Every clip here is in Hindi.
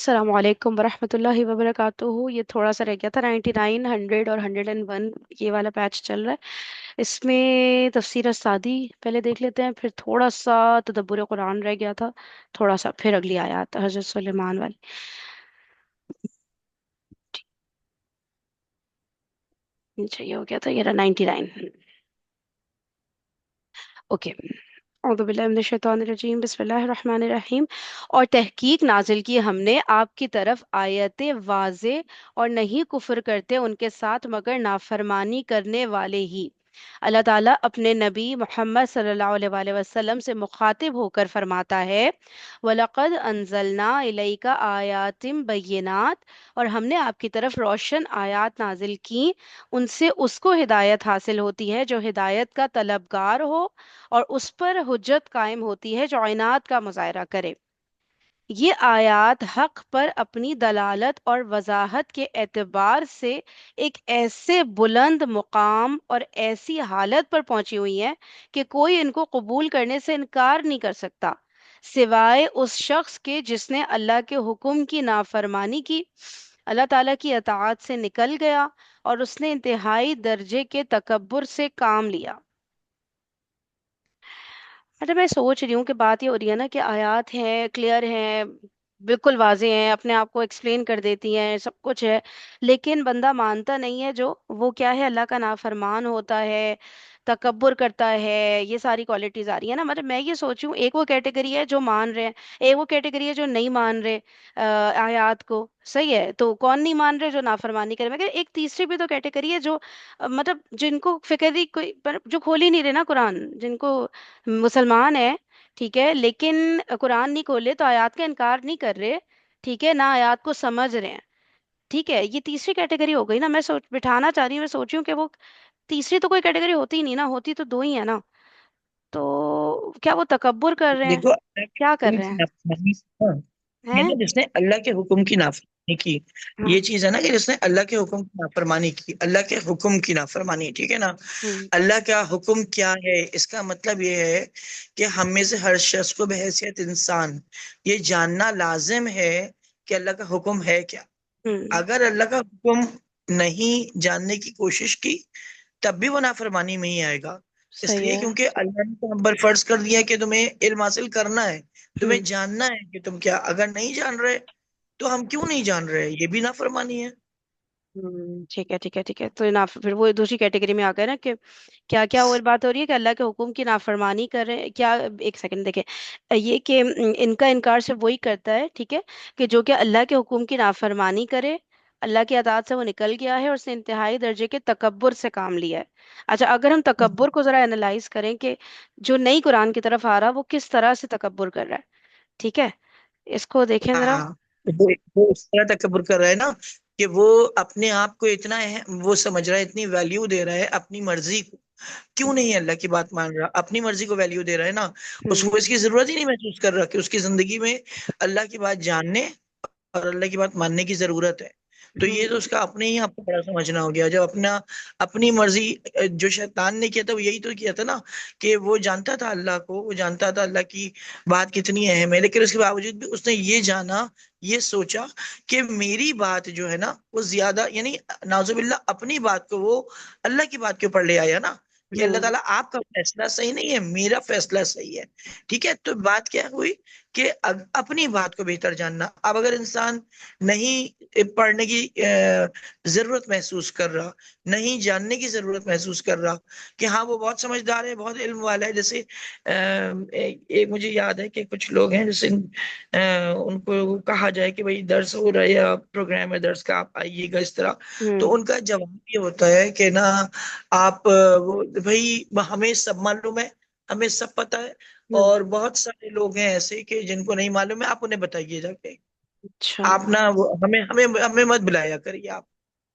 अस्सलामुअलैकुम वरहमतुल्लाहि वबरकातुहू। ये थोड़ा सा रह गया था, 99, 100 और 101, ये वाला पैच चल रहा है। इसमें तफसीर सादी पहले देख लेते हैं, फिर थोड़ा सा तदब्बुर कुरान रह गया था, थोड़ा सा फिर अगली आयत हजरत सुलेमान वाली। अच्छा, ये हो गया था, ये रहा 99। ओके। औज़ुबिल्लाहिमिनश्शैतानिर्रजीम, बिस्मिल्लाहिर्रहमानिर्रहीम। और तहकीक नाजिल की हमने आपकी तरफ आयतें वाज़े, और नहीं कुफ्र करते उनके साथ मगर नाफरमानी करने वाले ही। अल्लाह ताला अपने नबी मोहम्मद सल्लल्लाहु अलैहि वसल्लम से मुखातिब होकर फरमाता है, वलक़द अंज़लना इलैका आयातिम बय्यिनात, और हमने आपकी तरफ रोशन आयात नाजिल की, उनसे उसको हिदायत हासिल होती है जो हिदायत का तलबगार हो, और उस पर हुज्जत कायम होती है जो इनात का मुजाहरा करे। ये आयात हक पर अपनी दलालत और वजाहत के एतबार से एक ऐसे बुलंद मुकाम और ऐसी हालत पर पहुंची हुई हैं कि कोई इनको कबूल करने से इनकार नहीं कर सकता, सिवाय उस शख्स के जिसने अल्लाह के हुक्म की नाफरमानी की, अल्लाह ताला की अताअत से निकल गया, और उसने इंतहाई दर्जे के तकब्बुर से काम लिया। अच्छा, मैं सोच रही हूँ कि बात ये हो रही है ना कि आयात हैं, क्लियर हैं, बिल्कुल वाज़ेह हैं, अपने आप को एक्सप्लेन कर देती हैं, सब कुछ है, लेकिन बंदा मानता नहीं है, जो वो क्या है, अल्लाह का नाफरमान होता है, तकब्बुर करता है, ये सारी क्वालिटीज आ रही है ना। मतलब मैं ये सोच रही हूँ, एक वो कैटेगरी है जो मान रहे हैं, एक वो कैटेगरी है जो नहीं मान रहे आयात को। सही है, तो कौन नहीं मान रहे? जो नाफरमानी करे। मगर एक तीसरी भी तो कैटेगरी है जो मतलब जिनको फिक्र ही कोई जो खोल ही नहीं रहे ना कुरान, जिनको मुसलमान है, ठीक है, लेकिन कुरान नहीं खोले तो आयत का इनकार नहीं कर रहे, ठीक है ना, आयत को समझ रहे हैं, ठीक है। ये तीसरी कैटेगरी हो गई ना। मैं सोच बिठाना चाह रही हूँ, मैं सोच रही हूँ कि वो तीसरी तो कोई कैटेगरी होती ही नहीं ना, होती तो दो ही है ना। तो क्या वो तकब्बुर कर रहे हैं? देखो, अल्लाह के क्या कर हुक्म रहे की हैं? नाफरमानी, हाँ, ये हैं? ना जिसने अल्लाह के हुक्म की नाफरमानी की, हाँ। ये चीज है ना कि जिसने अल्लाह के हुक्म की नाफरमानी की, अल्लाह के हुक्म की नाफरमानी, ठीक है ना। हम्म। अल्लाह का हुक्म क्या है, इसका मतलब ये है कि हम में से हर शख्स को बहैसियत इंसान ये जानना लाजिम है कि अल्लाह का हुक्म है क्या। हम्म। अगर अल्लाह का हुक्म नहीं जानने की कोशिश की, तब भी वो नाफरमानी में ही आएगा। सही इसलिए है। क्योंकि अल्लाह ने तो हम पर फर्ज कर दिया है कि तुम्हें इल्म हासिल करना है, तुम्हें हम्म। जानना है कि तुम क्या, अगर नहीं जान रहे तो हम क्यों नहीं जान रहे, ये भी नाफरमानी है। ठीक है, ठीक है, ठीक है। तो ना फिर वो दूसरी कैटेगरी में आ गए ना कि क्या क्या और बात हो रही है कि अल्लाह के हुक्म की नाफरमानी कर रहे हैं क्या। एक सेकंड देखें, ये कि इनका इनकार सिर्फ वही करता है, ठीक है, कि जो कि अल्लाह के हुक्म की नाफरमानी करे, अल्लाह की अताअत से वो निकल गया है और उसने इंतहाई दर्जे के तकब्बुर से काम लिया है। अच्छा, अगर हम तकब्बुर को जरा एनालाइज करें कि जो नई कुरान की तरफ आ रहा वो किस तरह से तकब्बुर कर रहा है, ठीक है, इसको देखें जरा। हाँ, वो इस तरह तकब्बुर कर रहा है ना कि वो अपने आप को इतना है, वो समझ रहा है, इतनी वैल्यू दे रहा है अपनी मर्जी को। क्यों नहीं अल्लाह की बात मान रहा, अपनी मर्जी को वैल्यू दे रहा है ना। हम्म। उसको इसकी जरूरत ही नहीं महसूस कर रहा कि उसकी जिंदगी में अल्लाह की बात जानने और अल्लाह की बात मानने की जरूरत है। तो ये तो हम्म। उसका अपने ही आपको बड़ा समझना हो गया, जब अपना अपनी मर्जी, जो शैतान ने किया था वो यही तो किया था ना, कि वो जानता था अल्लाह को, वो जानता था अल्लाह की बात कितनी अहम है, लेकिन उसके बावजूद भी उसने ये जाना, ये सोचा कि मेरी बात जो है ना वो ज्यादा, यानी नाजुबिल्ला अपनी बात को वो अल्लाह की बात के ऊपर ले आया ना, कि अल्लाह हम्म। ताला आपका फैसला सही नहीं है, मेरा फैसला सही है। ठीक है, तो बात क्या हुई कि अपनी बात को बेहतर जानना। अब अगर इंसान नहीं पढ़ने की जरूरत महसूस कर रहा, नहीं जानने की जरूरत महसूस कर रहा, कि हाँ वो बहुत समझदार है, बहुत इल्म वाला है, जैसे एक मुझे याद है कि कुछ लोग हैं जैसे उनको कहा जाए कि भाई दर्स हो रहा है या प्रोग्राम है दर्स का, आप आइएगा इस तरह, तो हम्म। उनका जवाब ये होता है कि ना, आप वो भाई हमें सब मालूम है, हमें सब पता है, हम्म। और बहुत सारे लोग हैं ऐसे कि जिनको नहीं मालूम है, आप उन्हें बताइए जाके। अच्छा। आप ना वो हमें हमें हमें मत बुलाया करिए, आप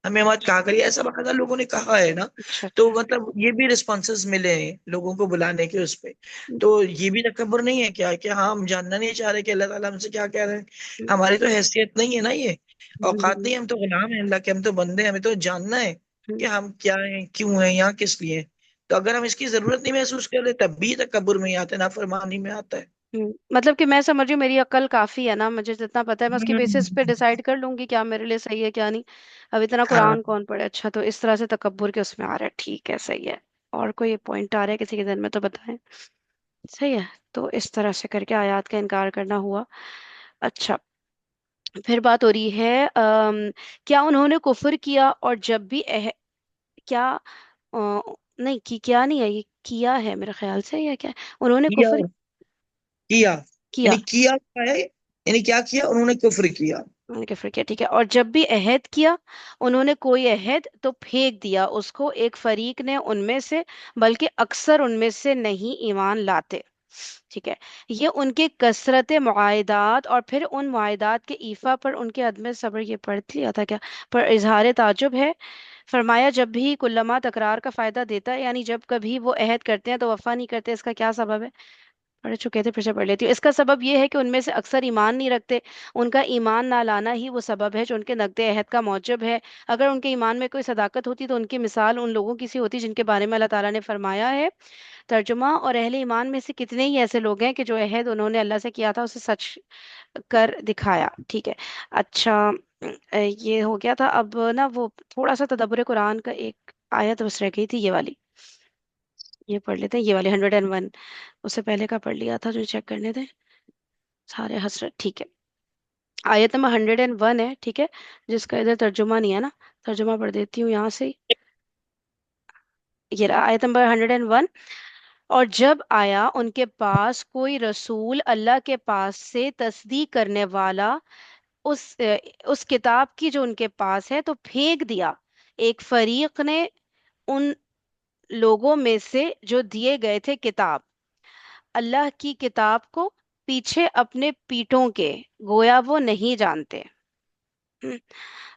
हमें मत कहा करिए, ऐसा बाकायदा लोगों ने कहा है ना। अच्छा। तो अच्छा। मतलब ये भी रिस्पॉन्सेज मिले हैं लोगों को बुलाने के उस पे। तो ये भी तकब्बुर नहीं है क्या कि हाँ हम जानना नहीं चाह रहे कि अल्लाह ताला हमसे क्या कह रहे हैं। हमारी तो हैसियत नहीं है ना ये, औकात हम्म। नहीं, हम तो गुलाम हैं अल्लाह के, हम तो बंदे हैं, हमें तो जानना है हम्म। कि हम क्या हैं, क्यों हैं, यहाँ किस लिए हैं। तो अगर हम इसकी जरूरत नहीं महसूस कर रहे, तब भी तकब्बुर में ही आता है, नाफरमानी में आता है। मतलब कि मैं समझ रही हूँ मेरी अक्ल काफी है ना, मुझे जितना पता है मैं उसके बेसिस पे हम्म, डिसाइड कर लूंगी क्या मेरे लिए सही है क्या नहीं। अब इतना हाँ। कुरान कौन पढ़े। अच्छा, तो इस तरह से तकब्बुर के उसमें आ रहा है, ठीक है सही है। और कोई पॉइंट आ रहा है किसी के दिल में तो बताएं। सही है। तो इस तरह से करके आयत का इनकार करना हुआ। अच्छा, फिर बात हो रही है क्या उन्होंने कुफर किया और जब भी क्या नहीं की, क्या नहीं है ये, किया है मेरे ख्याल से, या क्या है? उन्होंने किया, कुफर किया, किया। यानी किया क्या है, यानी क्या किया, उन्होंने कुफ्र किया। उन्होंने कुफर किया, ठीक है। और जब भी अहद किया उन्होंने कोई अहद तो फेंक दिया उसको एक फरीक ने उनमें से, बल्कि अक्सर उनमें से नहीं ईमान लाते। ठीक है। ये उनके कसरत मुआहिदात और फिर उन मुआहिदात के ईफा पर उनके अदम सब्र, ये पढ़ लिया था क्या, पर इजहार ताजुब है। फरमाया जब भी कुल्लमा तकरार का फायदा देता है, यानी जब कभी वो अहद करते हैं तो वफा नहीं करते, इसका क्या सबब है? पढ़ चुके थे, फिर से पढ़ लेती हूँ। इसका सबब यह है कि उनमें से अक्सर ईमान नहीं रखते। उनका ईमान ना लाना ही वो सबब है जो उनके नकद अहद का मौजब है। अगर उनके ईमान में कोई सदाकत होती तो उनकी मिसाल उन लोगों की सी होती जिनके बारे में अल्लाह ताला ने फरमाया है। तर्जुमा, और अहले ईमान में से कितने ही ऐसे लोग हैं कि जो अहद उन्होंने अल्लाह से किया था उसे सच कर दिखाया। ठीक है। अच्छा, ये हो गया था। अब ना वो थोड़ा सा तदब्बुर कुरान का एक आयत बस रह गई थी, ये वाली। ये पढ़ लेते हैं, ये वाली 101। उससे पहले का पढ़ लिया था जो चेक करने थे सारे हसरत। ठीक है। आयत नंबर 101 है, ठीक है, जिसका इधर तर्जुमा नहीं है ना। तर्जुमा पढ़ देती हूँ यहाँ से। ये रहा आयत नंबर 101। और जब आया उनके पास कोई रसूल अल्लाह के पास से तस्दीक करने वाला उस किताब की जो उनके पास है, तो फेंक दिया एक फरीक ने उन लोगों में से जो दिए गए थे किताब, अल्लाह की किताब को पीछे अपने पीठों के, गोया वो नहीं जानते। हम्म,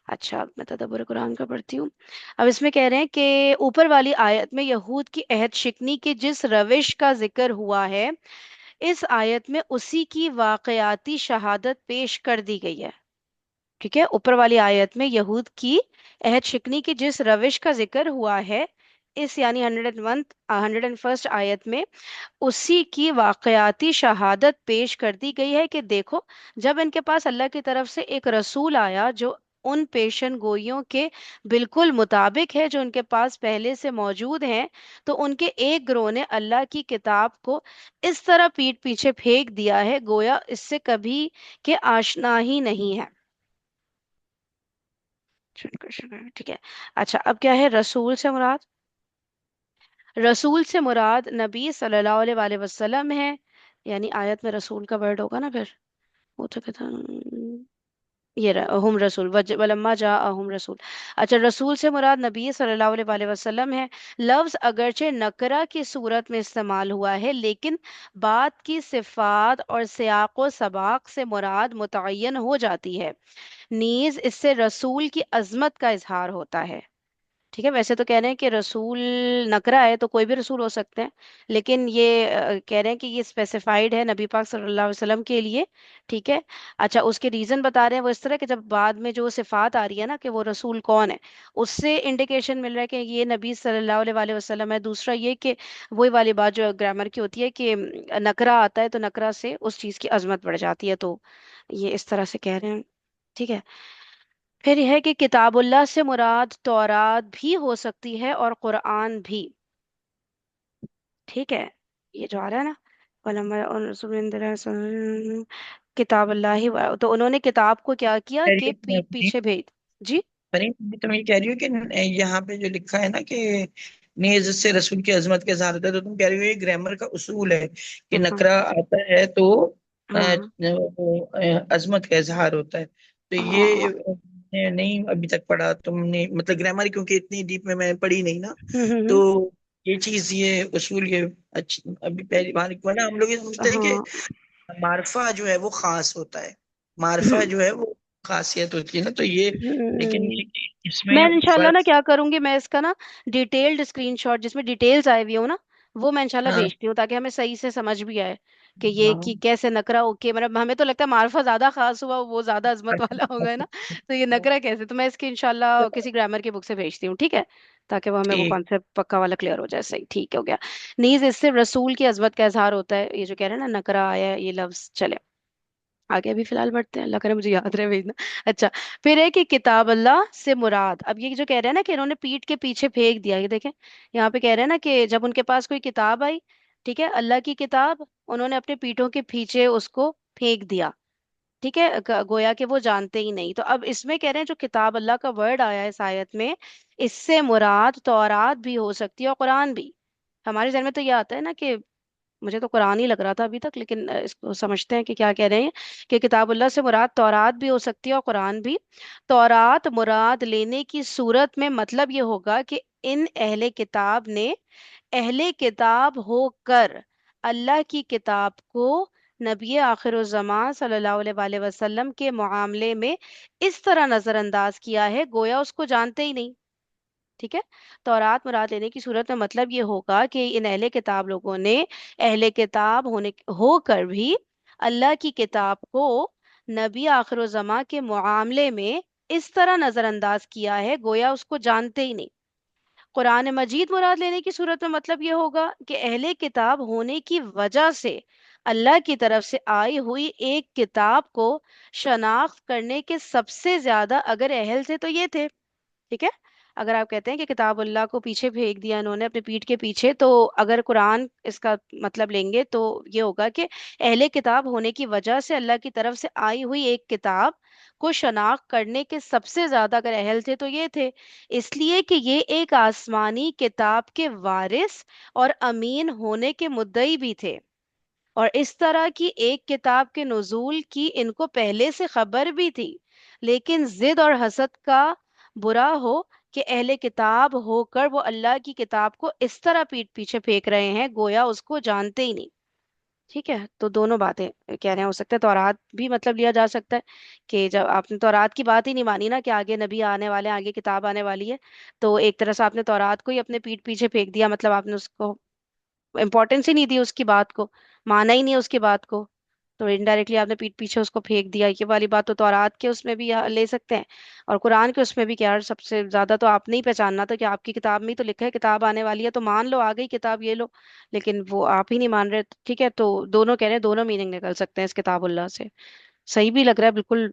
अच्छा, अब मैं तदब्बुर कुरान का पढ़ती हूँ। अब इसमें कह रहे हैं कि ऊपर वाली आयत में यहूद की अहद शिकनी की जिस रविश का जिक्र हुआ है, इस आयत में उसी की वाकयाती शहादत पेश कर दी गई है। ठीक है। ऊपर वाली आयत में यहूद की अहद शिकनी की जिस रविश का जिक्र हुआ है, इस यानी 101 आयत में उसी की वाकयाती शहादत पेश कर दी गई है कि देखो, जब इनके पास अल्लाह की तरफ से एक रसूल आया जो उन पेशन गोइयों के बिल्कुल मुताबिक है जो उनके पास पहले से मौजूद हैं, तो उनके एक गिरोह ने अल्लाह की किताब को इस तरह पीठ पीछे फेंक दिया है गोया इससे कभी के आशना ही नहीं है। ठीक है। अच्छा, अब क्या है रसूल से मुराद? रसूल से मुराद नबी सल्लल्लाहु अलैहि वसल्लम है। यानी आयत में रसूल का वर्ड होगा ना फिर। वो तो कहता ये रहा हुम रसूल वलम्मा जा अहुम रसूल। अच्छा, रसूल से मुराद नबी सल्लल्लाहु अलैहि वसल्लम है। लफ्ज अगरचे नकरा की सूरत में इस्तेमाल हुआ है, लेकिन बात की सिफात और सियाको सबाक से मुराद मुतय्यन हो जाती है। नीज इससे रसूल की अजमत का इजहार होता है। ठीक है। वैसे तो कह रहे हैं कि रसूल नकरा है तो कोई भी रसूल हो सकते हैं, लेकिन ये कह रहे हैं कि ये स्पेसिफाइड है नबी पाक सल्लल्लाहु अलैहि वसल्लम के लिए। ठीक है। अच्छा, उसके रीजन बता रहे हैं वो इस तरह कि जब बाद में जो सिफात आ रही है ना कि वो रसूल कौन है, उससे इंडिकेशन मिल रहा है कि ये नबी सल्लल्लाहु अलैहि वसल्लम है। दूसरा ये कि वही वाली बात जो ग्रामर की होती है कि नकरा आता है तो नकरा से उस चीज की अजमत बढ़ जाती है, तो ये इस तरह से कह रहे हैं। ठीक है। फिर यह है कि किताबुल्लाह से मुराद तौरात भी हो सकती है और कुरान भी। ठीक है। ये जो आ रहा है ना, किताब अल्लाह ही, तो उन्होंने किताब को क्या किया कह रही कि हो तुम पीठ अपनी, पीछे भेज। जी। पर तुम ये कह रही हो कि यहाँ पे जो लिखा है ना कि नेज से रसूल की अजमत का इजहार होता है, तो तुम कह रही हो ये ग्रामर का उसूल है कि हाँ नकरा आता है तो हाँ अजमत का इजहार होता है। तो ये हाँ। नहीं अभी तक पढ़ा तुमने, मतलब ग्रामर, क्योंकि इतनी डीप में मैं पढ़ी नहीं ना। हम्म। तो ये चीज, ये उसूल, ये अच्छी अभी पहली बार, वरना हम लोग ये समझते हैं कि हाँ। मारफा जो है वो खास होता है, मारफा हम्म, जो है वो खासियत होती है ना, तो ये, लेकिन हम्म। ये कि मैं इसमें इंशाल्लाह फर्क। ना क्या करूंगी, मैं इसका ना डिटेल्ड स्क्रीनशॉट जिसमें डिटेल्स आई हुई हो ना, वो मैं इंशाल्लाह हाँ भेजती हूँ ताकि हमें सही से समझ भी आए कि ये हाँ। कि कैसे नकरा ओके, मतलब हमें तो लगता है मार्फा ज्यादा खास हुआ वो ज्यादा अजमत वाला होगा है ना। तो ये नकरा कैसे, तो मैं इसकी इंशाल्लाह किसी ग्रामर की बुक से भेजती हूँ, ठीक है, ताकि वो हमें वो ठीक। कॉन्सेप्ट पक्का वाला क्लियर हो जाए। सही, ठीक हो गया। नीज इससे रसूल की अजमत का इजहार होता है, ये जो कह रहे हैं ना नकरा आया है, ये लफ्ज चले आगे अभी फिलहाल बढ़ते हैं, अल्लाह करे मुझे याद रहे भेजना। अच्छा, फिर है कि किताब अल्लाह से मुराद, अब ये जो कह रहे हैं ना कि इन्होंने पीठ के पीछे फेंक दिया, ये देखें यहाँ पे कह रहे हैं ना कि जब उनके पास कोई किताब आई, ठीक है, अल्लाह की किताब, उन्होंने अपने पीठों के पीछे उसको फेंक दिया, ठीक है, गोया कि वो जानते ही नहीं। तो अब इसमें कह रहे हैं जो किताब अल्लाह का वर्ड आया है इस आयत में, इससे मुराद तौरात भी हो सकती है और कुरान भी। हमारे जहन में तो ये आता है ना कि मुझे तो कुरान ही लग रहा था अभी तक, लेकिन इसको समझते हैं कि क्या कह रहे हैं कि किताबुल्लाह से मुराद तौरात भी हो सकती है और कुरान भी। तौरात मुराद लेने की सूरत में मतलब ये होगा कि इन अहले किताब ने अहले किताब होकर अल्लाह की किताब को नबी आखिरुज़्ज़मान सल्लल्लाहु अलैहि वसल्लम के मामले में इस तरह नजरअंदाज किया है गोया उसको जानते ही नहीं, ठीक है। तौरात मुराद लेने की सूरत में मतलब ये होगा कि इन अहले किताब लोगों ने अहले किताब होने होकर भी अल्लाह की किताब को नबी आखिरुज़्ज़मा के मुआमले में इस तरह नजरअंदाज किया है गोया उसको जानते ही नहीं। कुरान मजीद मुराद लेने की सूरत में मतलब ये होगा कि अहले किताब होने की वजह से अल्लाह की तरफ से आई हुई एक किताब को शनाख्त करने के सबसे ज्यादा अगर अहल थे तो ये थे, ठीक है। अगर आप कहते हैं कि किताबुल्लाह को पीछे फेंक दिया इन्होंने अपने पीठ के पीछे, तो अगर कुरान इसका मतलब लेंगे तो ये होगा कि अहले किताब होने की वजह से अल्लाह की तरफ से आई हुई एक किताब को शनाख्त करने के सबसे ज्यादा अगर अहल थे तो ये थे, इसलिए कि ये एक आसमानी किताब के वारिस और अमीन होने के मुद्दई भी थे, और इस तरह की एक किताब के नुजूल की इनको पहले से खबर भी थी। लेकिन जिद और हसद का बुरा हो कि अहले किताब होकर वो अल्लाह की किताब को इस तरह पीठ पीछे फेंक रहे हैं गोया उसको जानते ही नहीं, ठीक है। तो दोनों बातें कह रहे हैं, हो सकता है तौरात भी मतलब लिया जा सकता है कि जब आपने तौरात की बात ही नहीं मानी ना कि आगे नबी आने वाले हैं, आगे किताब आने वाली है, तो एक तरह से आपने तौरात को ही अपने पीठ पीछे फेंक दिया, मतलब आपने उसको इम्पोर्टेंस ही नहीं दी उसकी बात को, माना ही नहीं उसकी बात को, तो इनडायरेक्टली आपने पीठ पीछे उसको फेंक दिया। ये वाली बात तो तौरात के उसमें भी ले सकते हैं और कुरान के उसमें भी, कि यार सबसे ज्यादा तो आपने ही पहचानना था कि आपकी किताब में ही तो लिखा है किताब आने वाली है, तो मान लो आ गई किताब ये लो, लेकिन वो आप ही नहीं मान रहे, ठीक है। तो दोनों कह रहे हैं, दोनों मीनिंग निकल सकते हैं इस किताबुल्लाह से। सही भी लग रहा है, बिल्कुल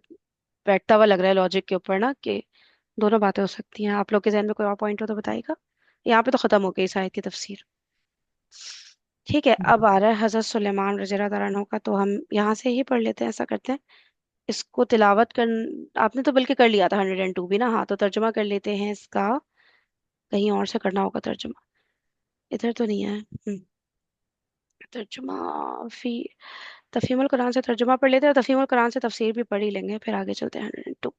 बैठता हुआ लग रहा है लॉजिक के ऊपर ना, कि दोनों बातें हो सकती हैं। आप लोग के जहन में कोई और पॉइंट हो तो बताइएगा। यहाँ पे तो खत्म हो गई इस आयत की तफसीर, ठीक है। अब आ रहा है हजरत सुलेमान रज़ियल्लाहु ताला अन्हु का, तो हम यहाँ से ही पढ़ लेते हैं, ऐसा करते हैं, इसको तिलावत कर, आपने तो बल्कि कर लिया था 102 भी ना, हाँ, तो तर्जुमा कर लेते हैं इसका, कहीं और से करना होगा तर्जुमा, इधर तो नहीं है। तर्जुमा फी तफहीमुल कुरान से तर्जुमा पढ़ लेते हैं, और तफहीमुल कुरान से तफसीर भी पढ़ ही लेंगे, फिर आगे चलते हैं 102।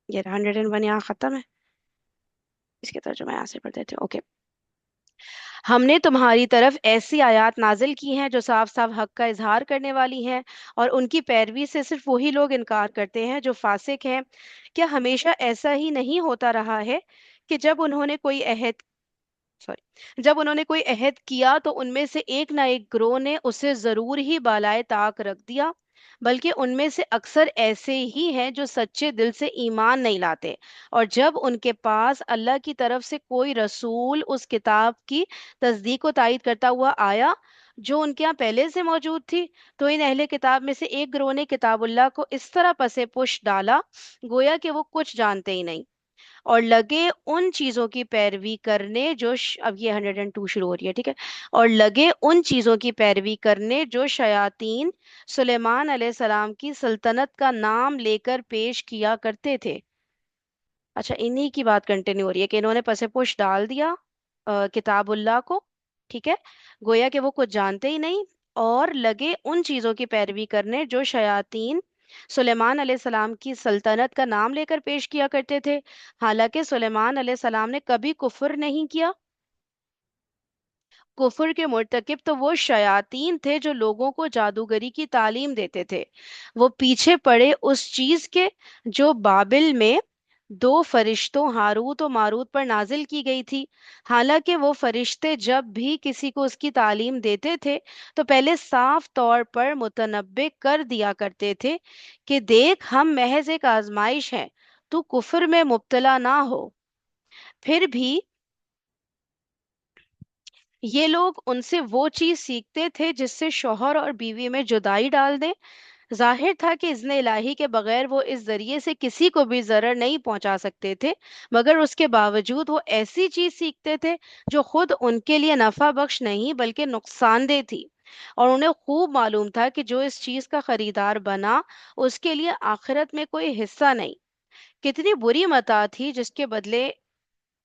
ये 101 यहाँ खत्म है, इसके तर्जुमा यहाँ से पढ़ देते हैं, ओके। हमने तुम्हारी तरफ ऐसी आयत नाजिल की हैं जो साफ साफ हक का इजहार करने वाली हैं, और उनकी पैरवी से सिर्फ वही लोग इनकार करते हैं जो फासिक हैं। क्या हमेशा ऐसा ही नहीं होता रहा है कि जब उन्होंने कोई अहद किया तो उनमें से एक ना एक गिरोह ने उसे जरूर ही बालाए ताक रख दिया, बल्कि उनमें से अक्सर ऐसे ही हैं जो सच्चे दिल से ईमान नहीं लाते, और जब उनके पास अल्लाह की तरफ से कोई रसूल उस किताब की तस्दीक व तायीद करता हुआ आया जो उनके यहाँ पहले से मौजूद थी, तो इन अहले किताब में से एक गिरोह ने किताबुल्लाह को इस तरह पसे पुश डाला गोया कि वो कुछ जानते ही नहीं, और लगे उन चीजों की पैरवी करने अब ये 102 शुरू हो रही है, ठीक है। और लगे उन चीजों की पैरवी करने जो शयातीन सुलेमान अलैहिस्सलाम की सल्तनत का नाम लेकर पेश किया करते थे। अच्छा, इन्हीं की बात कंटिन्यू हो रही है कि इन्होंने पसेपुश डाल दिया किताबुल्लाह को, ठीक है, गोया कि वो कुछ जानते ही नहीं, और लगे उन चीजों की पैरवी करने जो शयातीन सुलेमान अलैहिस्सलाम की सल्तनत का नाम लेकर पेश किया करते थे, हालांकि सुलेमान अलैहिस्सलाम ने कभी कुफ्र नहीं किया। कुफ्र के मुर्तकिब तो वो शयातीन थे जो लोगों को जादूगरी की तालीम देते थे, वो पीछे पड़े उस चीज के जो बाबिल में दो फरिश्तों हारूत और मारूत पर नाजिल की गई थी। हालांकि वो फरिश्ते जब भी किसी को उसकी तालीम देते थे तो पहले साफ तौर पर मुतनब्बे कर दिया करते थे कि देख, हम महज एक आजमाइश हैं, तू कुफ्र में मुब्तला ना हो। फिर भी ये लोग उनसे वो चीज सीखते थे जिससे शौहर और बीवी में जुदाई डाल दे। जाहिर था कि इज़्न इलाही के बगैर वो इस जरिए से किसी को भी जरर नहीं पहुंचा सकते थे, मगर उसके बावजूद वो ऐसी चीज सीखते थे जो खुद उनके लिए नफा बख्श नहीं बल्कि नुकसानदेह थी। और उन्हें खूब मालूम था कि जो इस चीज का खरीदार बना उसके लिए आखिरत में कोई हिस्सा नहीं। कितनी बुरी मता थी जिसके बदले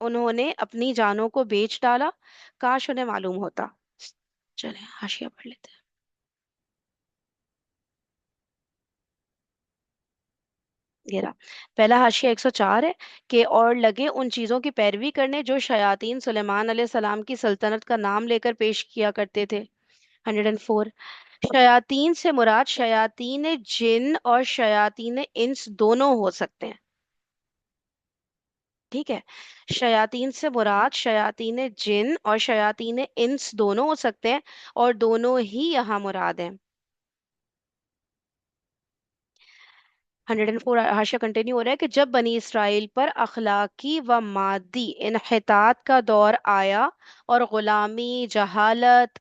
उन्होंने अपनी जानों को बेच डाला। काश उन्हें मालूम होता। चले हाशिया पढ़ लेते हैं। ये रहा। पहला हाशिया 104 है कि और लगे उन चीजों की पैरवी करने जो शयातीन सुलेमान अलैहिस्सलाम की सल्तनत का नाम लेकर पेश किया करते थे। 104। शयातीन से मुराद शयातीन जिन और शयातीन इंस दोनों हो सकते हैं। ठीक है। शयातीन से मुराद शयातीन जिन और शयातीन इंस दोनों हो सकते हैं, और दोनों ही यहाँ मुराद हैं। 104 हाशिया कंटिन्यू हो रहा है कि जब बनी इसराइल पर अखलाकी व मादी इन्हितात का दौर आया और गुलामी, जहालत,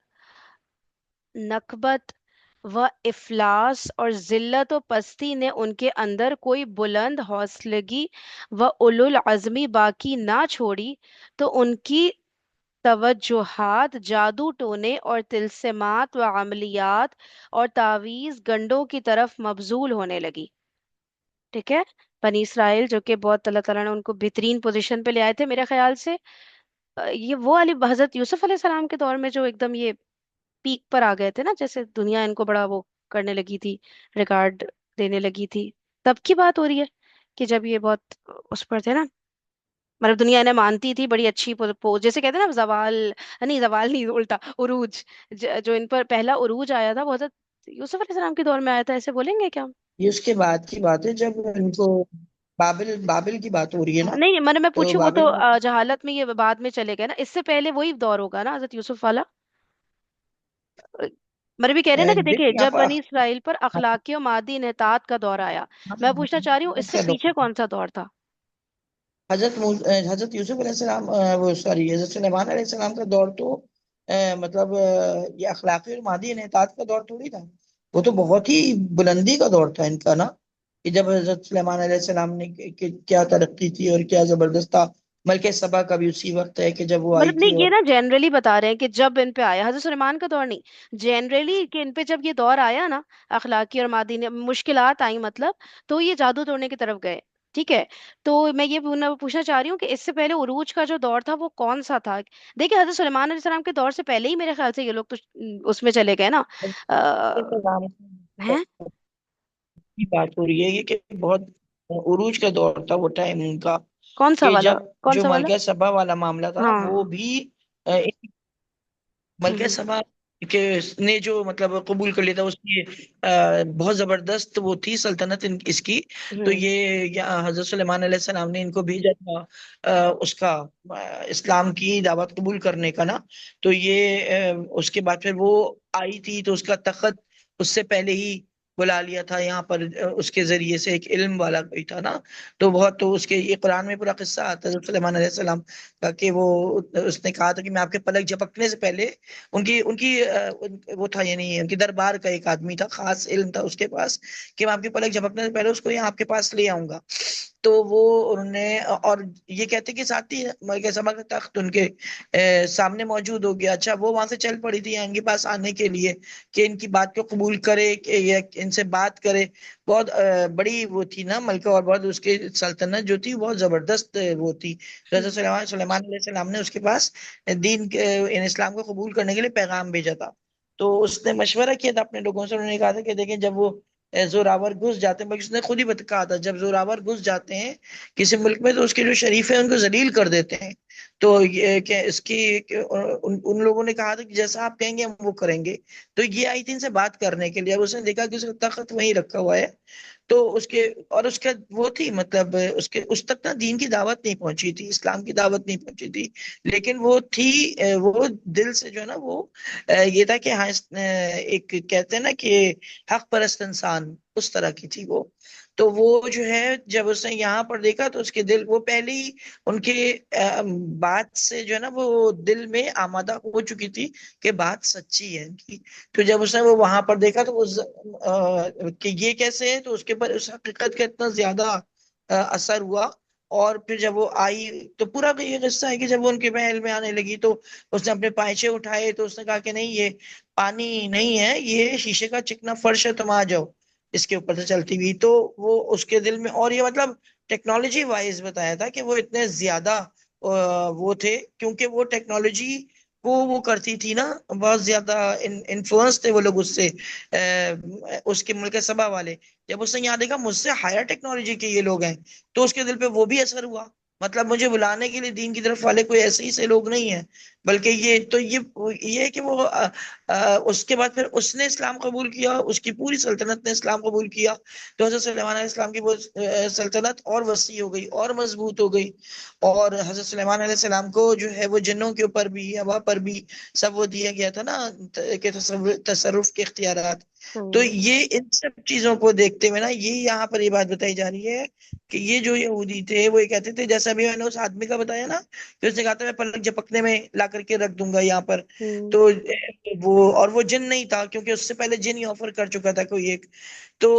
नकबत व इफलास और जिल्लत व पस्ती ने उनके अंदर कोई बुलंद हौसलगी व उलुल अज़मी बाकी ना छोड़ी, तो उनकी तवज्जुहात जादू टोने और तिलस्मात व अमलियात और तावीज गंडों की तरफ मबजूल होने लगी। ठीक है। बनी इसराइल जो कि बहुत अल्लाह ताला ने उनको बेहतरीन पोजीशन पे ले आए थे मेरे ख्याल से। ये वो वाली हजरत यूसुफ अलैहि सलाम के दौर में जो एकदम ये पीक पर आ गए थे ना, जैसे दुनिया इनको बड़ा वो करने लगी थी, रिकॉर्ड देने लगी थी। तब की बात हो रही है कि जब ये बहुत उस पर थे ना, मतलब दुनिया इन्हें मानती थी, बड़ी अच्छी जैसे कहते हैं ना जवाल, नहीं जवाल नहीं, उल्टा उरूज। जो इन पर पहला उरूज आया था वो हजरत यूसुफ अलैहि सलाम के दौर में आया था, ऐसे बोलेंगे क्या हम? ये उसके बाद की बात है जब इनको बाबिल बाबिल की बात हो रही है ना। नहीं नहीं, मैंने मैं तो पूछी वो तो बाबिल में जहालत में ये बाद में चले गए ना, इससे पहले वही दौर होगा ना हजरत यूसुफ वाला। अ, मेरे भी कह रहे हैं ना कि देखिए, देखिए जब आप बनी इसराइल पर अखलाकी और मादी इन्हितात का दौर आया। मैं पूछना चाह रही हूँ इससे का पीछे दौर कौन सा दौर था? हजरत यूसुफ अलैहिस्सलाम वो सॉरी हजरत सुलेमान अलैहिस्सलाम का दौर तो मतलब ये अखलाकी और मादी इन्हितात का दौर थोड़ी था। वो तो बहुत ही बुलंदी का दौर था इनका ना, कि जब हजरत सुलेमान अलैहिस्सलाम ने क्या तरक्की थी और क्या जबरदस्त था। मलके सबा का भी उसी वक्त है कि जब वो आई मतलब थी। नहीं, ये और ना जनरली बता रहे हैं कि जब इन पे आया हजरत सुलेमान का दौर नहीं, जनरली कि इन पे जब ये दौर आया ना, अखलाकी और मादी ने मुश्किलात आई मतलब, तो ये जादू तोड़ने की तरफ गए। ठीक है। तो मैं ये पूछना चाह रही हूँ कि इससे पहले उरूज का जो दौर था वो कौन सा था? देखिए, हजरत सुलेमान अलैहिस्सलाम के दौर से पहले ही मेरे ख्याल से ये लोग तो उसमें चले गए ना। अलैहिस्सलाम हैं? की बात हो रही है ये कि बहुत उरूज का दौर था वो टाइम उनका, कौन सा कि वाला? जब कौन जो सा वाला? मलका सबा वाला मामला था वो हाँ। भी मलका हम्म। सभा के ने जो मतलब कबूल कर लिया था उसकी बहुत जबरदस्त वो थी सल्तनत इसकी। तो हम्म। ये हजरत सुलेमान अलैहिस्सलाम ने इनको भेजा था उसका इस्लाम की दावत कबूल करने का ना। तो ये उसके बाद फिर वो आई थी तो उसका तख्त उससे पहले ही बुला लिया था यहाँ पर उसके जरिए से एक इल्म वाला कोई था ना। तो बहुत तो उसके ये कुरान में पूरा किस्सा आता है सुलेमान अलैहिस्सलाम का, कि वो उसने कहा था कि मैं आपके पलक झपकने से पहले उनकी उनकी वो था यानी उनकी दरबार का एक आदमी था, खास इल्म था उसके पास, कि मैं आपकी पलक झपकने से पहले उसको यहाँ आपके पास ले आऊंगा। तो वो उन्होंने और ये कहते कि साथ ही मलका सभा का तख्त उनके सामने मौजूद हो गया। अच्छा वो वहां से चल पड़ी थी इनके पास आने के लिए कि इनकी बात को कबूल करे कि या इनसे बात करे। बहुत बड़ी वो थी ना मलका, और बहुत उसकी सल्तनत जो थी बहुत जबरदस्त वो थी। तो हज़रत सुलेमान सुलेमान अलैहिस्सलाम ने उसके पास दीन इन इस्लाम को कबूल करने के लिए पैगाम भेजा था। तो उसने मशवरा किया था अपने लोगों से, उन्होंने कहा था कि देखें जब वो जोरावर घुस जाते हैं, बल्कि उसने खुद ही कहा था जब जोरावर घुस जाते हैं किसी मुल्क में तो उसके जो शरीफ है उनको जलील कर देते हैं। तो ये क्या उन लोगों ने कहा था कि जैसा आप कहेंगे हम वो करेंगे। तो ये आई थी इनसे बात करने के लिए। अब उसने देखा कि उसका तख्त वहीं रखा हुआ है। तो उसके और उसका वो थी, मतलब उसके उस तक ना दीन की दावत नहीं पहुंची थी, इस्लाम की दावत नहीं पहुंची थी। लेकिन वो थी वो दिल से जो है ना वो ये था कि हाँ एक कहते हैं ना कि हक परस्त इंसान, उस तरह की थी वो। तो वो जो है जब उसने यहाँ पर देखा तो उसके दिल वो पहले ही उनके बात से जो है ना वो दिल में आमादा हो चुकी थी कि बात सच्ची है इनकी। तो जब उसने वो वहां पर देखा तो उस कि ये कैसे है, तो उसके ऊपर उस हकीकत का इतना ज्यादा असर हुआ। और फिर जब वो आई तो पूरा का ये किस्सा है कि जब वो उनके महल में आने लगी तो उसने अपने पायचे उठाए तो उसने कहा कि नहीं, ये पानी नहीं है, ये शीशे का चिकना फर्श है, तुम आ जाओ इसके ऊपर से चलती हुई। तो वो उसके दिल में, और ये मतलब टेक्नोलॉजी वाइज बताया था कि वो इतने ज्यादा वो थे, क्योंकि वो टेक्नोलॉजी को वो करती थी ना, बहुत ज्यादा इन्फ्लुएंस थे वो लोग उससे, उसके मुल्क सबा वाले। जब उसने यहाँ देखा मुझसे हायर टेक्नोलॉजी के ये लोग हैं, तो उसके दिल पे वो भी असर हुआ। मतलब मुझे बुलाने के लिए दीन की तरफ वाले कोई ऐसे ही से लोग नहीं है, बल्कि ये है कि वो उसके बाद फिर उसने इस्लाम कबूल किया, उसकी पूरी सल्तनत ने इस्लाम कबूल किया। तो हजरत सुलेमान अलैहिस्सलाम की वो सल्तनत और वसी हो गई और मजबूत हो गई। और हजरत सुलेमान अलैहिस्सलाम को जो है वो जिन्नों के ऊपर भी, हवा पर भी सब वो दिया गया था ना, कि तसर्रुफ के इख्तियारात। तो हम्म। ये इन सब चीजों को देखते हुए ना ये यहाँ पर ये बात बताई जा रही है कि ये जो यहूदी थे वो ये कहते थे, जैसा अभी मैंने उस आदमी का बताया ना कि उसने कहा था मैं पलक झपकने में ला करके रख दूंगा यहाँ पर। हम्म। तो वो, और वो जिन नहीं था क्योंकि उससे पहले जिन ही ऑफर कर चुका था कोई एक। तो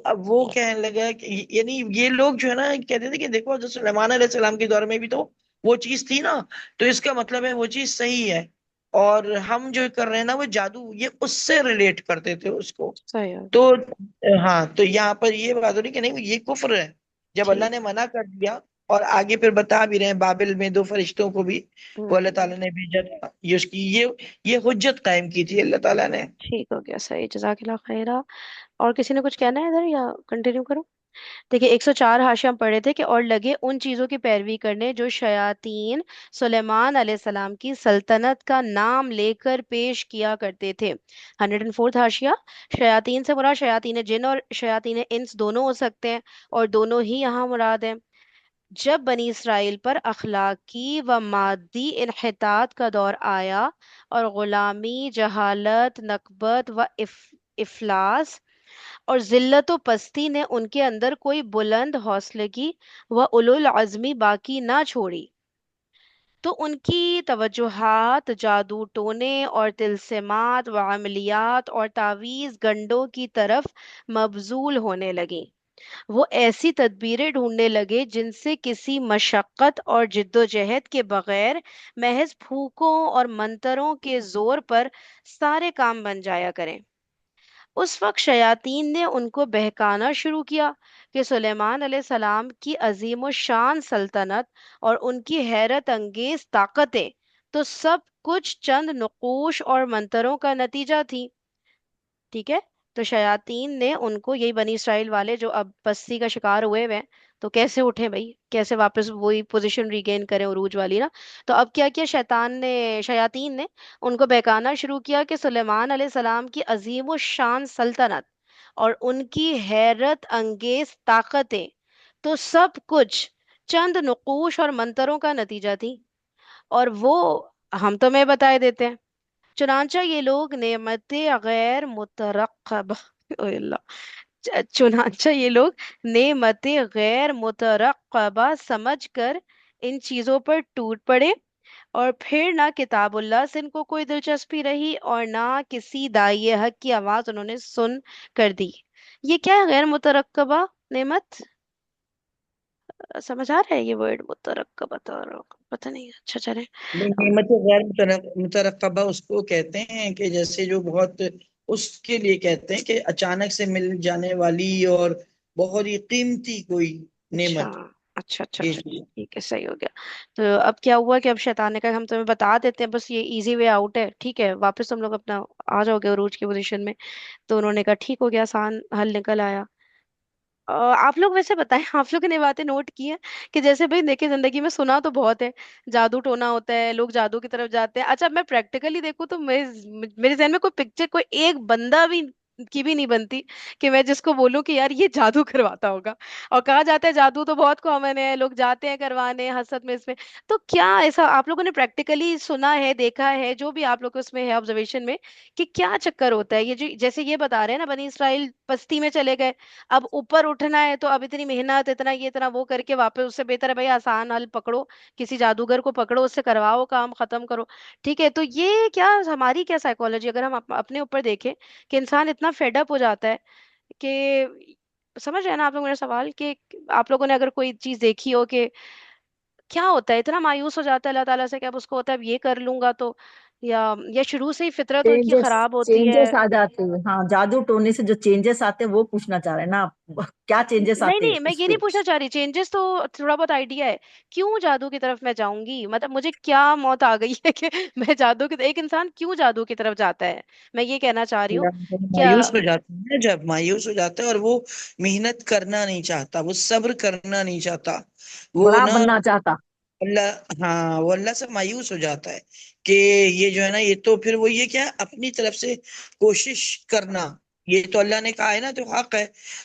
अब वो कहने लगा कि यानी ये लोग जो है ना कहते थे कि देखो जो सुलेमान अलैहिस्सलाम के दौर में भी तो वो चीज थी ना, तो इसका मतलब है वो चीज सही है। और हम जो कर रहे हैं ना वो जादू, ये उससे रिलेट करते थे उसको। सही है। तो हाँ, तो यहाँ पर ये बात हो रही कि नहीं ये कुफ्र है, जब अल्लाह ठीक। ने मना कर दिया। और आगे फिर बता भी रहे हैं बाबिल में दो फरिश्तों को भी वो अल्लाह हम्म। ताला ने भेजा था, ये उसकी ये हुज्जत कायम की थी अल्लाह ताला ने। ठीक हो गया, सही, जजाकिल्लाह खैरा। और किसी ने कुछ कहना है इधर या कंटिन्यू करूं? देखिए, 104 हाशिया हम पढ़े थे कि और लगे उन चीजों की पैरवी करने जो शयातीन सुलेमान अलैहिस्सलाम की सल्तनत का नाम लेकर पेश किया करते थे। 104th हाशिया। शयातीन से मुराद शयातीन जिन और शयातीन इंस दोनों हो सकते हैं, और दोनों ही यहाँ मुराद हैं। जब बनी इसराइल पर अखलाकी व मादी इन्हितात का दौर आया और गुलामी, जहालत, नकबत व इफलास और जिल्लत व पस्ती ने उनके अंदर कोई बुलंद हौसलगी व उलुल अज़मी बाकी ना छोड़ी, तो उनकी तवज्जुहात जादू टोने और तिलस्मात व अमलियात और तावीज़ गंडों की तरफ मबजूल होने लगी। वो ऐसी तदबीरें ढूंढने लगे जिनसे किसी मशक्कत और जिद्दोजहद के बगैर महज फूकों और मंतरों के जोर पर सारे काम बन जाया करें। उस वक्त शयातीन ने उनको बहकाना शुरू किया कि सुलेमान अलैहिस्सलाम की अजीम व शान सल्तनत और उनकी हैरत अंगेज ताकतें तो सब कुछ चंद नुकूश और मंतरों का नतीजा थी। ठीक है। तो शयातीन ने उनको, यही बनी इसराइल वाले जो अब पस्ती का शिकार हुए हुए हैं, तो कैसे उठे भाई, कैसे वापस वही पोजीशन रिगेन करें उरूज वाली ना। तो अब क्या किया शयातीन ने उनको बहकाना शुरू किया कि सुलेमान अलैहिस्सलाम की अजीम व शान सल्तनत और उनकी हैरत अंगेज ताकतें तो सब कुछ चंद नुकूश और मंतरों का नतीजा थी, और वो हम तुम्हें बताए देते हैं। चुनांचा ये लोग नेमतें गैर मुतरक्कब ओए अल्लाह। चुनांचा ये लोग नेमतें गैर मुतरक्कबा समझकर इन चीजों पर टूट पड़े, और फिर ना किताबुल्लाह से इनको कोई दिलचस्पी रही और ना किसी दाई हक की आवाज उन्होंने सुन कर दी। ये क्या है गैर मुतरक्कबा नेमत? समझ आ रहा है ये वर्ड मुतरक्कबा? पता नहीं, अच्छा चले। नहीं, नेमत गैर मुतरकबा उसको कहते हैं कि जैसे जो बहुत, उसके लिए कहते हैं कि अचानक से मिल जाने वाली और बहुत ही कीमती कोई अच्छा नेमत। अच्छा अच्छा जी अच्छा, जी। ठीक है, सही हो गया। तो अब क्या हुआ कि अब शैतान ने कहा हम तुम्हें बता देते हैं, बस ये इजी वे आउट है, ठीक है, वापस तुम लोग अपना आ जाओगे उरूज की पोजीशन में। तो उन्होंने कहा ठीक हो गया, आसान हल निकल आया। आप लोग वैसे बताएं, आप लोगों ने बातें नोट की है कि जैसे भाई देखिए, जिंदगी में सुना तो बहुत है, जादू टोना होता है, लोग जादू की तरफ जाते हैं। अच्छा, मैं प्रैक्टिकली देखूं तो मेरे जहन में कोई पिक्चर, कोई एक बंदा भी की भी नहीं बनती कि मैं जिसको बोलूं कि यार ये जादू करवाता होगा। और कहा जाता है जादू तो बहुत कॉमन है, लोग जाते हैं करवाने हसत में इसमें। तो क्या ऐसा आप लोगों ने प्रैक्टिकली सुना है, देखा है, जो भी आप लोग को उसमें है ऑब्जर्वेशन में, कि क्या चक्कर होता है ये जो जैसे ये बता रहे हैं ना, बनी इसराइल पस्ती में चले गए, अब ऊपर उठना है तो अब इतनी मेहनत, इतना ये इतना वो करके वापस, उससे बेहतर है भाई आसान हल पकड़ो, किसी जादूगर को पकड़ो, उससे करवाओ, काम खत्म करो। ठीक है, तो ये क्या हमारी क्या साइकोलॉजी, अगर हम अपने ऊपर देखें कि इंसान इतना फेडअप हो जाता है कि, समझ रहे हैं ना आप लोग मेरा सवाल, कि आप लोगों ने अगर कोई चीज देखी हो कि क्या होता है, इतना मायूस हो जाता है अल्लाह ताला से कि अब उसको होता है अब ये कर लूंगा तो, या शुरू से ही फितरत उनकी चेंजेस खराब होती है। चेंजेस आ जाते हैं, हाँ, जादू टोने से जो चेंजेस आते हैं वो पूछना चाह रहे हैं ना आप? क्या चेंजेस नहीं आते हैं नहीं, मैं उस ये नहीं पे? पूछना चाह रही, चेंजेस तो थोड़ा बहुत आइडिया है, क्यों जादू की तरफ मैं जाऊंगी, मतलब मुझे क्या मौत आ गई है कि मैं जादू की, एक इंसान क्यों जादू की तरफ जाता है, मैं ये कहना चाह रही हूँ। क्या? मायूस हो जाता है, जब मायूस हो जाता है और वो मेहनत करना नहीं चाहता, वो सब्र करना नहीं चाहता, वो बड़ा ना बनना चाहता। अल्लाह, हाँ, वो अल्लाह से मायूस हो जाता है कि ये जो है ना, ये तो फिर वो ये क्या है, अपनी तरफ से कोशिश करना, ये तो अल्लाह ने कहा है ना, तो हक है।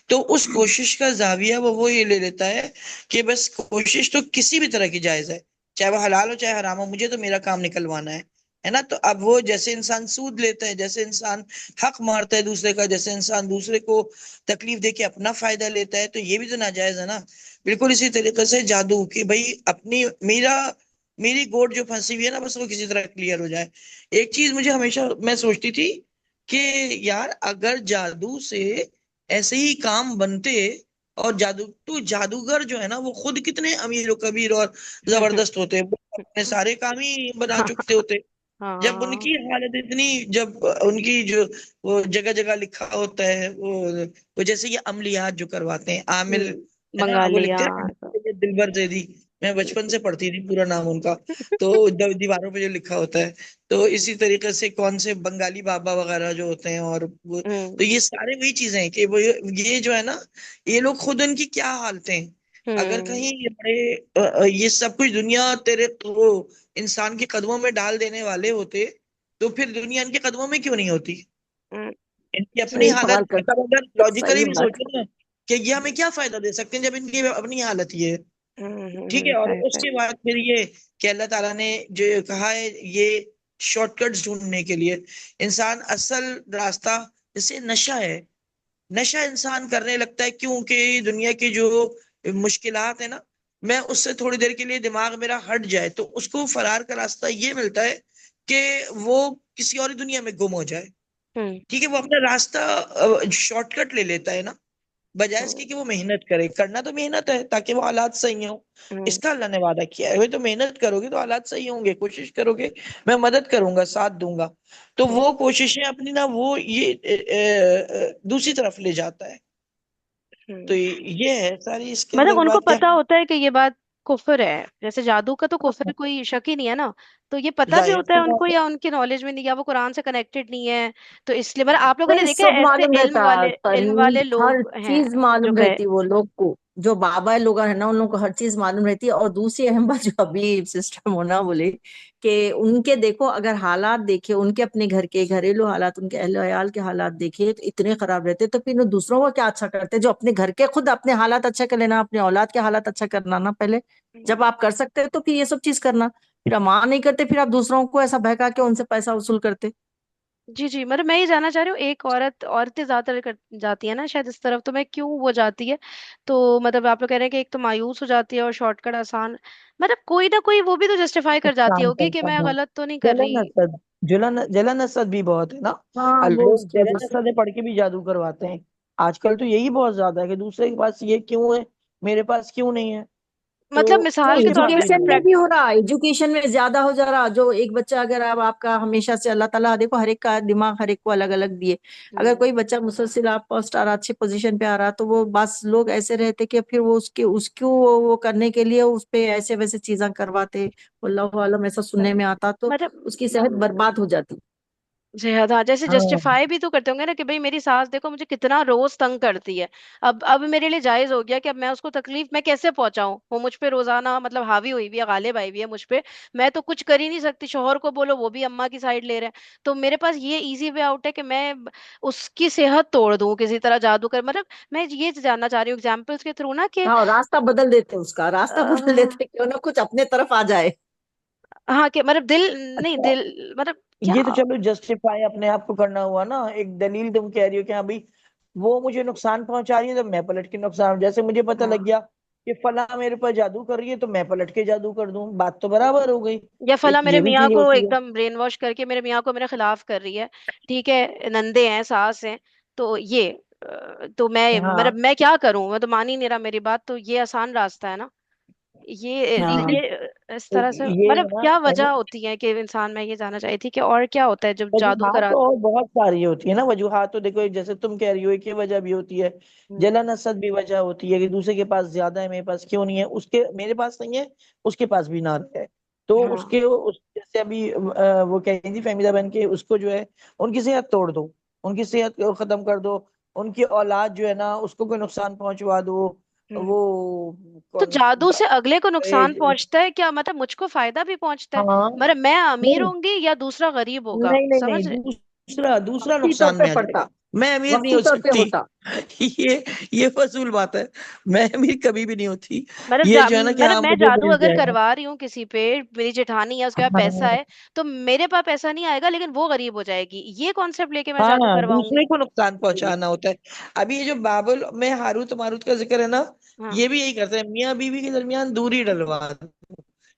तो उस कोशिश का जाविया वो ये ले लेता है कि बस कोशिश तो किसी भी तरह की जायज है, चाहे वो हलाल हो चाहे हराम हो, मुझे तो मेरा काम निकलवाना है ना। तो अब वो जैसे इंसान सूद लेता है, जैसे इंसान हक मारता है दूसरे का, जैसे इंसान दूसरे को तकलीफ दे के अपना फायदा लेता है, तो ये भी तो नाजायज है ना। बिल्कुल इसी तरीके से जादू की भाई अपनी, मेरा, मेरी गोट जो फंसी हुई है ना, बस वो किसी तरह क्लियर हो जाए। एक चीज मुझे हमेशा मैं सोचती थी कि यार अगर जादू से ऐसे ही काम बनते, और जादू तो जादूगर जो है ना वो खुद कितने अमीर और कबीर और जबरदस्त होते हैं, वो अपने सारे काम ही बना चुकते होते। जब हाँ। उनकी हालत इतनी, जब उनकी जो वो जगह जगह लिखा होता है, वो जैसे ये अमलियात जो करवाते हैं, आमिल, है ना, मंगा वो लिया। लिखते हैं ना, दिलबर जैदी, मैं बचपन से पढ़ती थी पूरा नाम उनका। तो दीवारों पे जो लिखा होता है, तो इसी तरीके से कौन से बंगाली बाबा वगैरह जो होते हैं, और वो, तो हम्म। ये सारे वही चीजें हैं कि वो ये जो है ना, ये लोग खुद उनकी क्या हालतें हैं। अगर हम्म। कहीं ये बड़े ये सब कुछ दुनिया तेरे वो इंसान के कदमों में डाल देने वाले होते, तो फिर दुनिया इनके कदमों में क्यों नहीं होती। हम्म। इनकी अपनी सही सवाल हालत, कर। मतलब अगर लॉजिकली सही भी बात। सोचो ना, कि ये हमें क्या फायदा दे सकते हैं जब इनकी अपनी हालत ये है। ठीक है, और सही सही। उसके बाद फिर ये कि अल्लाह ताला ने जो कहा है, ये शॉर्टकट्स ढूंढने के लिए, इंसान असल रास्ता, जैसे नशा है, नशा इंसान करने लगता है क्योंकि दुनिया की जो मुश्किलात है ना, मैं उससे थोड़ी देर के लिए दिमाग मेरा हट जाए, तो उसको फरार का रास्ता ये मिलता है कि वो किसी और ही दुनिया में गुम हो जाए। हम्म। ठीक है, वो अपना रास्ता शॉर्टकट ले लेता है ना, बजाय इसके कि वो मेहनत करे। करना तो मेहनत है ताकि वो हालात सही हों, हम्म। इसका अल्लाह ने वादा किया है, भाई तो मेहनत करोगे तो हालात सही होंगे, कोशिश करोगे, मैं मदद करूंगा, साथ दूंगा। तो हम्म। वो कोशिशें अपनी ना, वो ये दूसरी तरफ ले जाता है। तो हम्म। ये है सारी इसके मतलब अंदर उनको बात, क्या पता होता है कि ये बात कुफर है, जैसे जादू का तो कुफर कोई शक ही नहीं है ना, तो ये पता भी जाहिर होता सी है उनको, बात है। या उनके नॉलेज में नहीं, या वो कुरान से कनेक्टेड नहीं है, तो इसलिए मतलब आप लोगों ने नहीं, देखा सब है ऐसे मालूम रहता है इल्म परी। वाले हर लोग हैं चीज जो मालूम गए। रहती है वो लोग को। जो बाबा लोग है ना, उन लोग को हर चीज मालूम रहती है। और दूसरी अहम बात जो अभी सिस्टम होना बोले, कि उनके देखो, अगर हालात देखे उनके अपने घर के घरेलू हालात, उनके अहल वयाल के हालात देखे तो इतने खराब रहते, तो फिर वो दूसरों को क्या अच्छा करते? जो अपने घर के खुद अपने हालात अच्छा कर लेना, अपने औलाद के हालात अच्छा करना ना पहले। जब आप कर सकते हो तो फिर ये सब चीज करना। फिर आप माँ नहीं करते, फिर आप दूसरों को ऐसा बहका के उनसे पैसा वसूल करते। जी जी, मतलब मैं ये जानना चाह रही हूँ, एक औरतें ज्यादातर जाती है ना शायद इस तरफ, तो मैं क्यों वो जाती है, तो मतलब आप लोग कह रहे हैं कि एक तो मायूस हो जाती है और शॉर्टकट आसान, मतलब कोई ना कोई वो भी तो जस्टिफाई कर जाती नुकसान होगी कि करता मैं है, गलत तो नहीं कर जलन रही। असद, जलन असद भी बहुत है ना। हाँ, वो लोग उसकी वजह जलन से। असद पढ़ के भी जादू करवाते हैं। आजकल तो यही बहुत ज्यादा है कि दूसरे के पास ये क्यों है, मेरे पास क्यों नहीं है। मतलब तो मिसाल नहीं, के तौर पे ये एजुकेशन में प्रैक्ट भी हो रहा है, एजुकेशन में ज्यादा हो जा रहा। जो एक बच्चा, अगर आप आपका हमेशा से अल्लाह ताला देखो, हर एक का दिमाग हर एक को अलग अलग दिए। अगर हम्म। कोई बच्चा मुसलसिल आप फर्स्ट आ रहा, अच्छी पोजीशन पे आ रहा, तो वो बस लोग ऐसे रहते कि फिर वो उसके उसको वो करने के लिए उस पे ऐसे वैसे चीजें करवाते। अल्लाह आलम, ऐसा सुनने में आता, तो मतलब उसकी सेहत बर्बाद हो जाती। जिहाद, हाँ, जैसे हाँ जस्टिफाई भी तो करते होंगे ना कि भाई मेरी सास देखो मुझे कितना रोज तंग करती है। अब मेरे लिए जायज हो गया कि अब मैं उसको तकलीफ मैं कैसे पहुंचाऊं, वो मुझ पे रोजाना मतलब हावी हुई हुई है, गालिब आई हुई है मुझ पे। मैं तो कुछ कर ही नहीं सकती, शोहर को बोलो वो भी अम्मा की साइड ले रहे हैं। तो मेरे पास ये इजी वे आउट है कि मैं उसकी सेहत तोड़ दूं किसी तरह, जादू कर, मतलब मैं ये जानना चाह रही हूँ एग्जाम्पल्स के थ्रू ना कि हाँ, रास्ता बदल देते, उसका रास्ता बदल अ, देते, क्यों ना कुछ अपने तरफ आ जाए। हाँ, कि मतलब दिल, नहीं अच्छा, दिल मतलब क्या। ये तो चलो जस्टिफाई अपने आप को करना हुआ ना, एक दलील तुम कह रही हो कि हाँ भाई वो मुझे नुकसान पहुंचा रही है तो मैं पलट के नुकसान, जैसे मुझे पता लग हाँ गया कि फला मेरे पर जादू कर रही है तो मैं पलट के जादू कर दूं, बात तो बराबर हो गई। या एक फला मेरे ये भी मियाँ चीज को होती है। एकदम ब्रेन वॉश करके मेरे मियाँ को मेरे खिलाफ कर रही है, ठीक है, नंदे हैं, सास हैं, तो ये तो मैं मतलब हाँ मैं क्या करूं, मैं तो मान ही नहीं रहा मेरी बात, तो ये आसान रास्ता है ना, हाँ, ये इस तो तरह से ये मतलब है ना, क्या वजह होती है कि इंसान, मैं ये जानना चाही थी कि और क्या होता है जब जादू वजूहात करा। तो और बहुत सारी होती है ना, वजूहात तो देखो जैसे तुम कह रही हो कि वजह भी होती है, हम्म। जलन हसद भी वजह होती है कि दूसरे के पास ज्यादा है मेरे पास क्यों नहीं है, उसके मेरे पास नहीं है उसके पास भी ना रहे। तो हाँ। उसके जैसे अभी वो कह रही थी फहमीदा बहन के, उसको जो है उनकी सेहत तोड़ दो, उनकी सेहत को खत्म कर दो, उनकी औलाद जो है ना उसको कोई नुकसान पहुंचवा दो, हम्म। वो तो कौन जादू से अगले को नुकसान दहेज। पहुंचता है क्या, मतलब मुझको फायदा भी पहुंचता है, हाँ, मतलब मैं अमीर नहीं होंगी या दूसरा गरीब होगा, नहीं नहीं नहीं, समझ रहे। दूसरा दूसरा वक्ती तौर नुकसान पे में आ पड़ता, जाएगा। मैं अमीर नहीं वक्ती हो तौर पे सकती। होता। ये ये फजूल बात है, मैं अमीर कभी भी नहीं होती। मतलब ये जो है ना कि मतलब हाँ मैं मुझे जादू मिल अगर जाएगा। करवा रही हूँ किसी पे, मेरी जेठानी है उसके पास पैसा हाँ है, तो मेरे पास पैसा नहीं आएगा लेकिन वो गरीब हो जाएगी, ये कॉन्सेप्ट लेके मैं जादू हाँ, करवाऊंगी। दूसरे को नुकसान पहुंचाना होता है। अभी ये जो बाबुल में हारूत मारूत का जिक्र है ना, हाँ। ये भी यही करते हैं, मियाँ बीवी के दरमियान दूरी डलवा दो।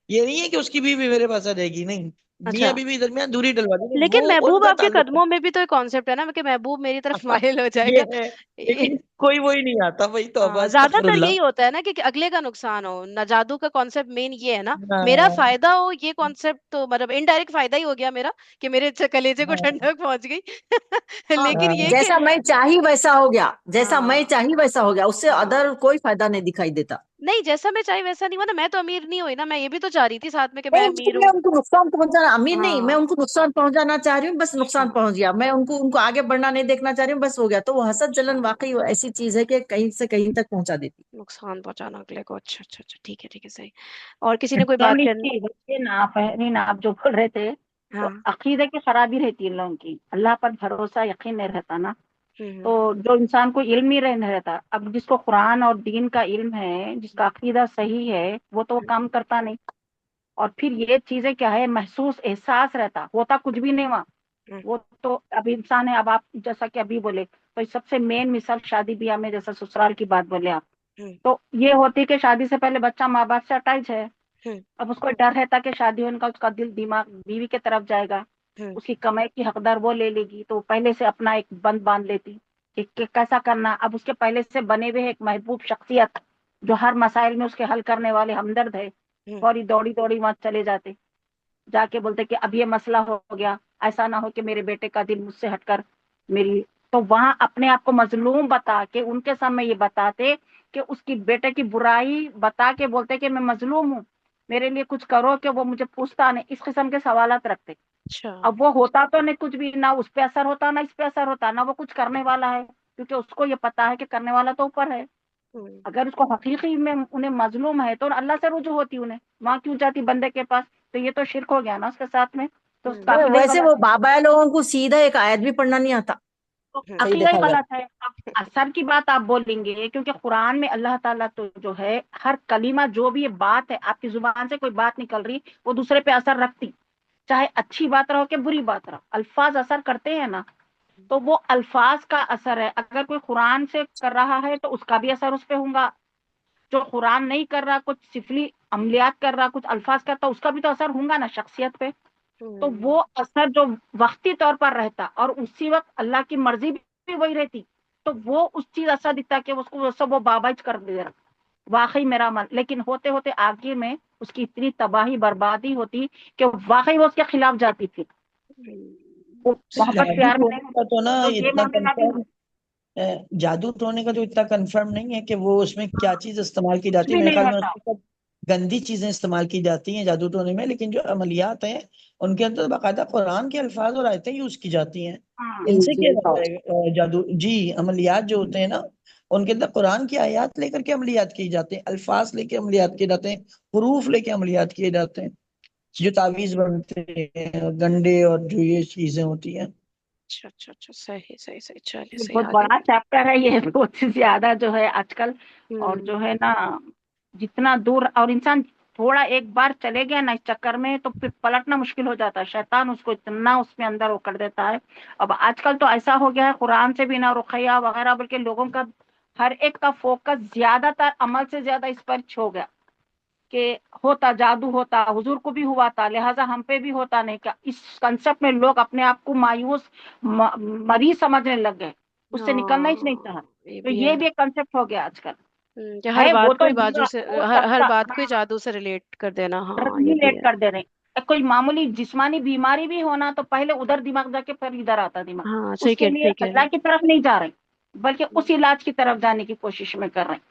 ये नहीं है कि उसकी बीवी मेरे पास आ जाएगी, नहीं, अच्छा, मियाँ बीवी के दरमियान दूरी डलवा देंगे, लेकिन वो महबूब उनका आपके ताल्लुक कदमों में भी तो एक कॉन्सेप्ट है ना कि महबूब मेरी तरफ है। माइल हो ये जाएगा। है, ये, लेकिन कोई वही नहीं आता, वही तो हाँ, अब्बास ज्यादातर तफरुल्लाह। यही होता है ना कि अगले का नुकसान हो ना, जादू का कॉन्सेप्ट मेन ये है ना, मेरा हाँ फायदा हो, ये कॉन्सेप्ट तो मतलब इनडायरेक्ट फायदा ही हो गया मेरा कि मेरे कलेजे को हाँ ठंडक पहुंच गई। हाँ, लेकिन ये कि जैसा मैं चाही वैसा हो गया, जैसा मैं हाँ, चाही वैसा हो गया, उससे हाँ, अदर कोई फायदा नहीं दिखाई देता। नहीं जैसा मैं चाहे वैसा नहीं हुआ ना, मैं तो अमीर नहीं हुई ना, मैं ये भी तो चाह रही थी साथ में कि मैं नहीं, अमीर मैं हूँ। उनको नुकसान पहुंचाना, अमीर नहीं, मैं हाँ। उनको नुकसान पहुंचाना चाह रही हूँ, बस नुकसान हाँ। पहुंच गया, मैं उनको उनको आगे बढ़ना नहीं देखना चाह रही हूँ, बस हो गया, तो वो हसद जलन हाँ, वाकई वो ऐसी चीज है कि कहीं से कहीं तक पहुंचा देती। नुकसान पहुंचाना अगले को, अच्छा अच्छा अच्छा, ठीक है ठीक है, सही। और किसी ने कोई कह बात करनी। लीजिए बच्चे ना फहरीन, आप जो बोल रहे थे, तो हाँ। अकीदे की खराबी रहती है इन लोगों की, अल्लाह पर भरोसा यकीन नहीं रहता ना। हम्म। तो जो इंसान को इल्म ही नहीं रहता, अब जिसको कुरान और दीन का इल्म है, जिसका अकीदा सही है, वो तो वो काम करता नहीं। और फिर ये चीजें क्या है, महसूस एहसास रहता, होता कुछ भी नहीं वहाँ। हम्म। वो तो अब इंसान है, अब आप जैसा कि अभी बोले, तो इस सबसे मेन मिसाल शादी ब्याह में, जैसा ससुराल की बात बोले आप, हम्म। तो ये होती है कि शादी से पहले बच्चा माँ बाप से अटैच है। हम्म। अब उसको डर रहता कि शादी होने का उसका दिल दिमाग बीवी के तरफ जाएगा, हम्म। उसकी कमाई की हकदार वो ले लेगी, तो पहले से अपना एक बंद बांध लेती कि कैसा करना। अब उसके पहले से बने हुए एक महबूब शख्सियत, जो हर मसाइल में उसके हल करने वाले हमदर्द है, हम्म। फौरी दौड़ी दौड़ी वहां चले जाते, जाके बोलते कि अब ये मसला हो गया, ऐसा ना हो कि मेरे बेटे का दिल मुझसे हटकर मेरी, तो वहां अपने आप को मजलूम बता के उनके सामने ये बताते कि उसकी बेटे की बुराई बता के बोलते कि मैं मजलूम हूँ, मेरे लिए कुछ करो, कि वो मुझे पूछता नहीं, इस किस्म के सवालात रखते। अच्छा। अब वो होता तो नहीं कुछ भी, ना उस पे असर होता ना इस पे असर होता, ना वो कुछ करने वाला है, क्योंकि उसको ये पता है कि करने वाला तो ऊपर है। हम्म। अगर उसको हकीकी में उन्हें मजलूम है तो अल्लाह से रुजू होती उन्हें, वहां क्यों जाती बंदे के पास। तो ये तो शिरक हो गया ना उसके साथ में, तो उसका हम्म। अकीदा ही वैसे गलत वो है। बाबा लोगों को सीधा एक आयत भी पढ़ना नहीं आता, तो सही अकीदा ही देखा जाए। गलत है। अब असर की बात आप बोलेंगे, क्योंकि कुरान में अल्लाह ताला तो जो है, हर कलीमा जो भी ये बात है, आपकी जुबान से कोई बात निकल रही, वो दूसरे पे असर रखती, चाहे अच्छी बात रहो कि बुरी बात रहो, अल्फाज असर करते हैं ना। तो वो अल्फाज का असर है, अगर कोई कुरान से कर रहा है तो उसका भी असर उस पे होगा, जो कुरान नहीं कर रहा, कुछ सिफली अमलियात कर रहा, कुछ अल्फाज करता, उसका भी तो असर होगा ना शख्सियत पे। तो वो हम्म। असर जो वक्ती तौर पर रहता, और उसी वक्त अल्लाह की मर्जी भी वही रहती, तो वो उस चीज असर दिखता कि उसको वो सब वो बाबाज कर दे रहा, वाकई मेरा मन, लेकिन होते होते आगे में उसकी इतनी तबाही बर्बादी होती कि वाकई वो उसके खिलाफ जाती थी, वो मोहब्बत जादू प्यार में नहीं टोने होती। का तो ना तो ये इतना मामले में भी कंफर्म, जादू टोने का तो इतना कंफर्म नहीं है कि वो उसमें क्या चीज इस्तेमाल की कुछ जाती है, भी मेरे नहीं ख्याल में रहता। उसमें सब गंदी चीजें इस्तेमाल की जाती हैं जादू टोने में, लेकिन जो अमलियात हैं उनके अंदर बाकायदा कुरान के अल्फाज और आयतें यूज की जाती हैं। हाँ जी इनसे जी किया हाँ। जाता है जादू जी। अमलियात जो होते हैं ना, उनके अंदर कुरान की आयत लेकर के अमलियात किए जाते हैं, अल्फाज लेके अमलियात किए जाते हैं, हरूफ लेके अमलियात किए जाते हैं, जो तावीज बनते हैं, गंडे और जो ये चीजें होती हैं। अच्छा अच्छा अच्छा, सही सही सही, चलिए ये सही, बहुत आगे बड़ा बढ़िए। चैप्टर है ये, बहुत ही ज्यादा जो है आजकल। और हम्म। जो है ना, जितना दूर और इंसान थोड़ा एक बार चले गया ना इस चक्कर में, तो फिर पलटना मुश्किल हो जाता है। शैतान उसको इतना उसमें अंदर वो कर देता है। अब आजकल तो ऐसा हो गया है, कुरान से भी ना रुक़या वगैरह, बल्कि लोगों का हर एक का फोकस ज्यादातर अमल से ज्यादा इस पर हो गया कि होता जादू होता, हुजूर को भी हुआ था, लिहाजा हम पे भी होता नहीं क्या। इस कंसेप्ट में लोग अपने आप को मायूस मरीज समझने लग गए, उससे निकलना ही नहीं चाहा। हाँ, ये तो भी ये है। भी एक कंसेप्ट हो गया आजकल। कि हर है वो बात को तो ही बाजू बुरा से, हो हर सकता, बात को ही हाँ, जादू से रिलेट कर देना, हाँ ये भी रिलेट है। कर दे रहे हैं। कोई मामूली जिस्मानी बीमारी भी होना तो पहले उधर दिमाग जाके फिर इधर आता दिमाग। हाँ उसके लिए सही कह रहे अल्लाह की तरफ नहीं जा रहे, बल्कि हैं। उस इलाज की तरफ जाने की कोशिश में कर रहे हैं।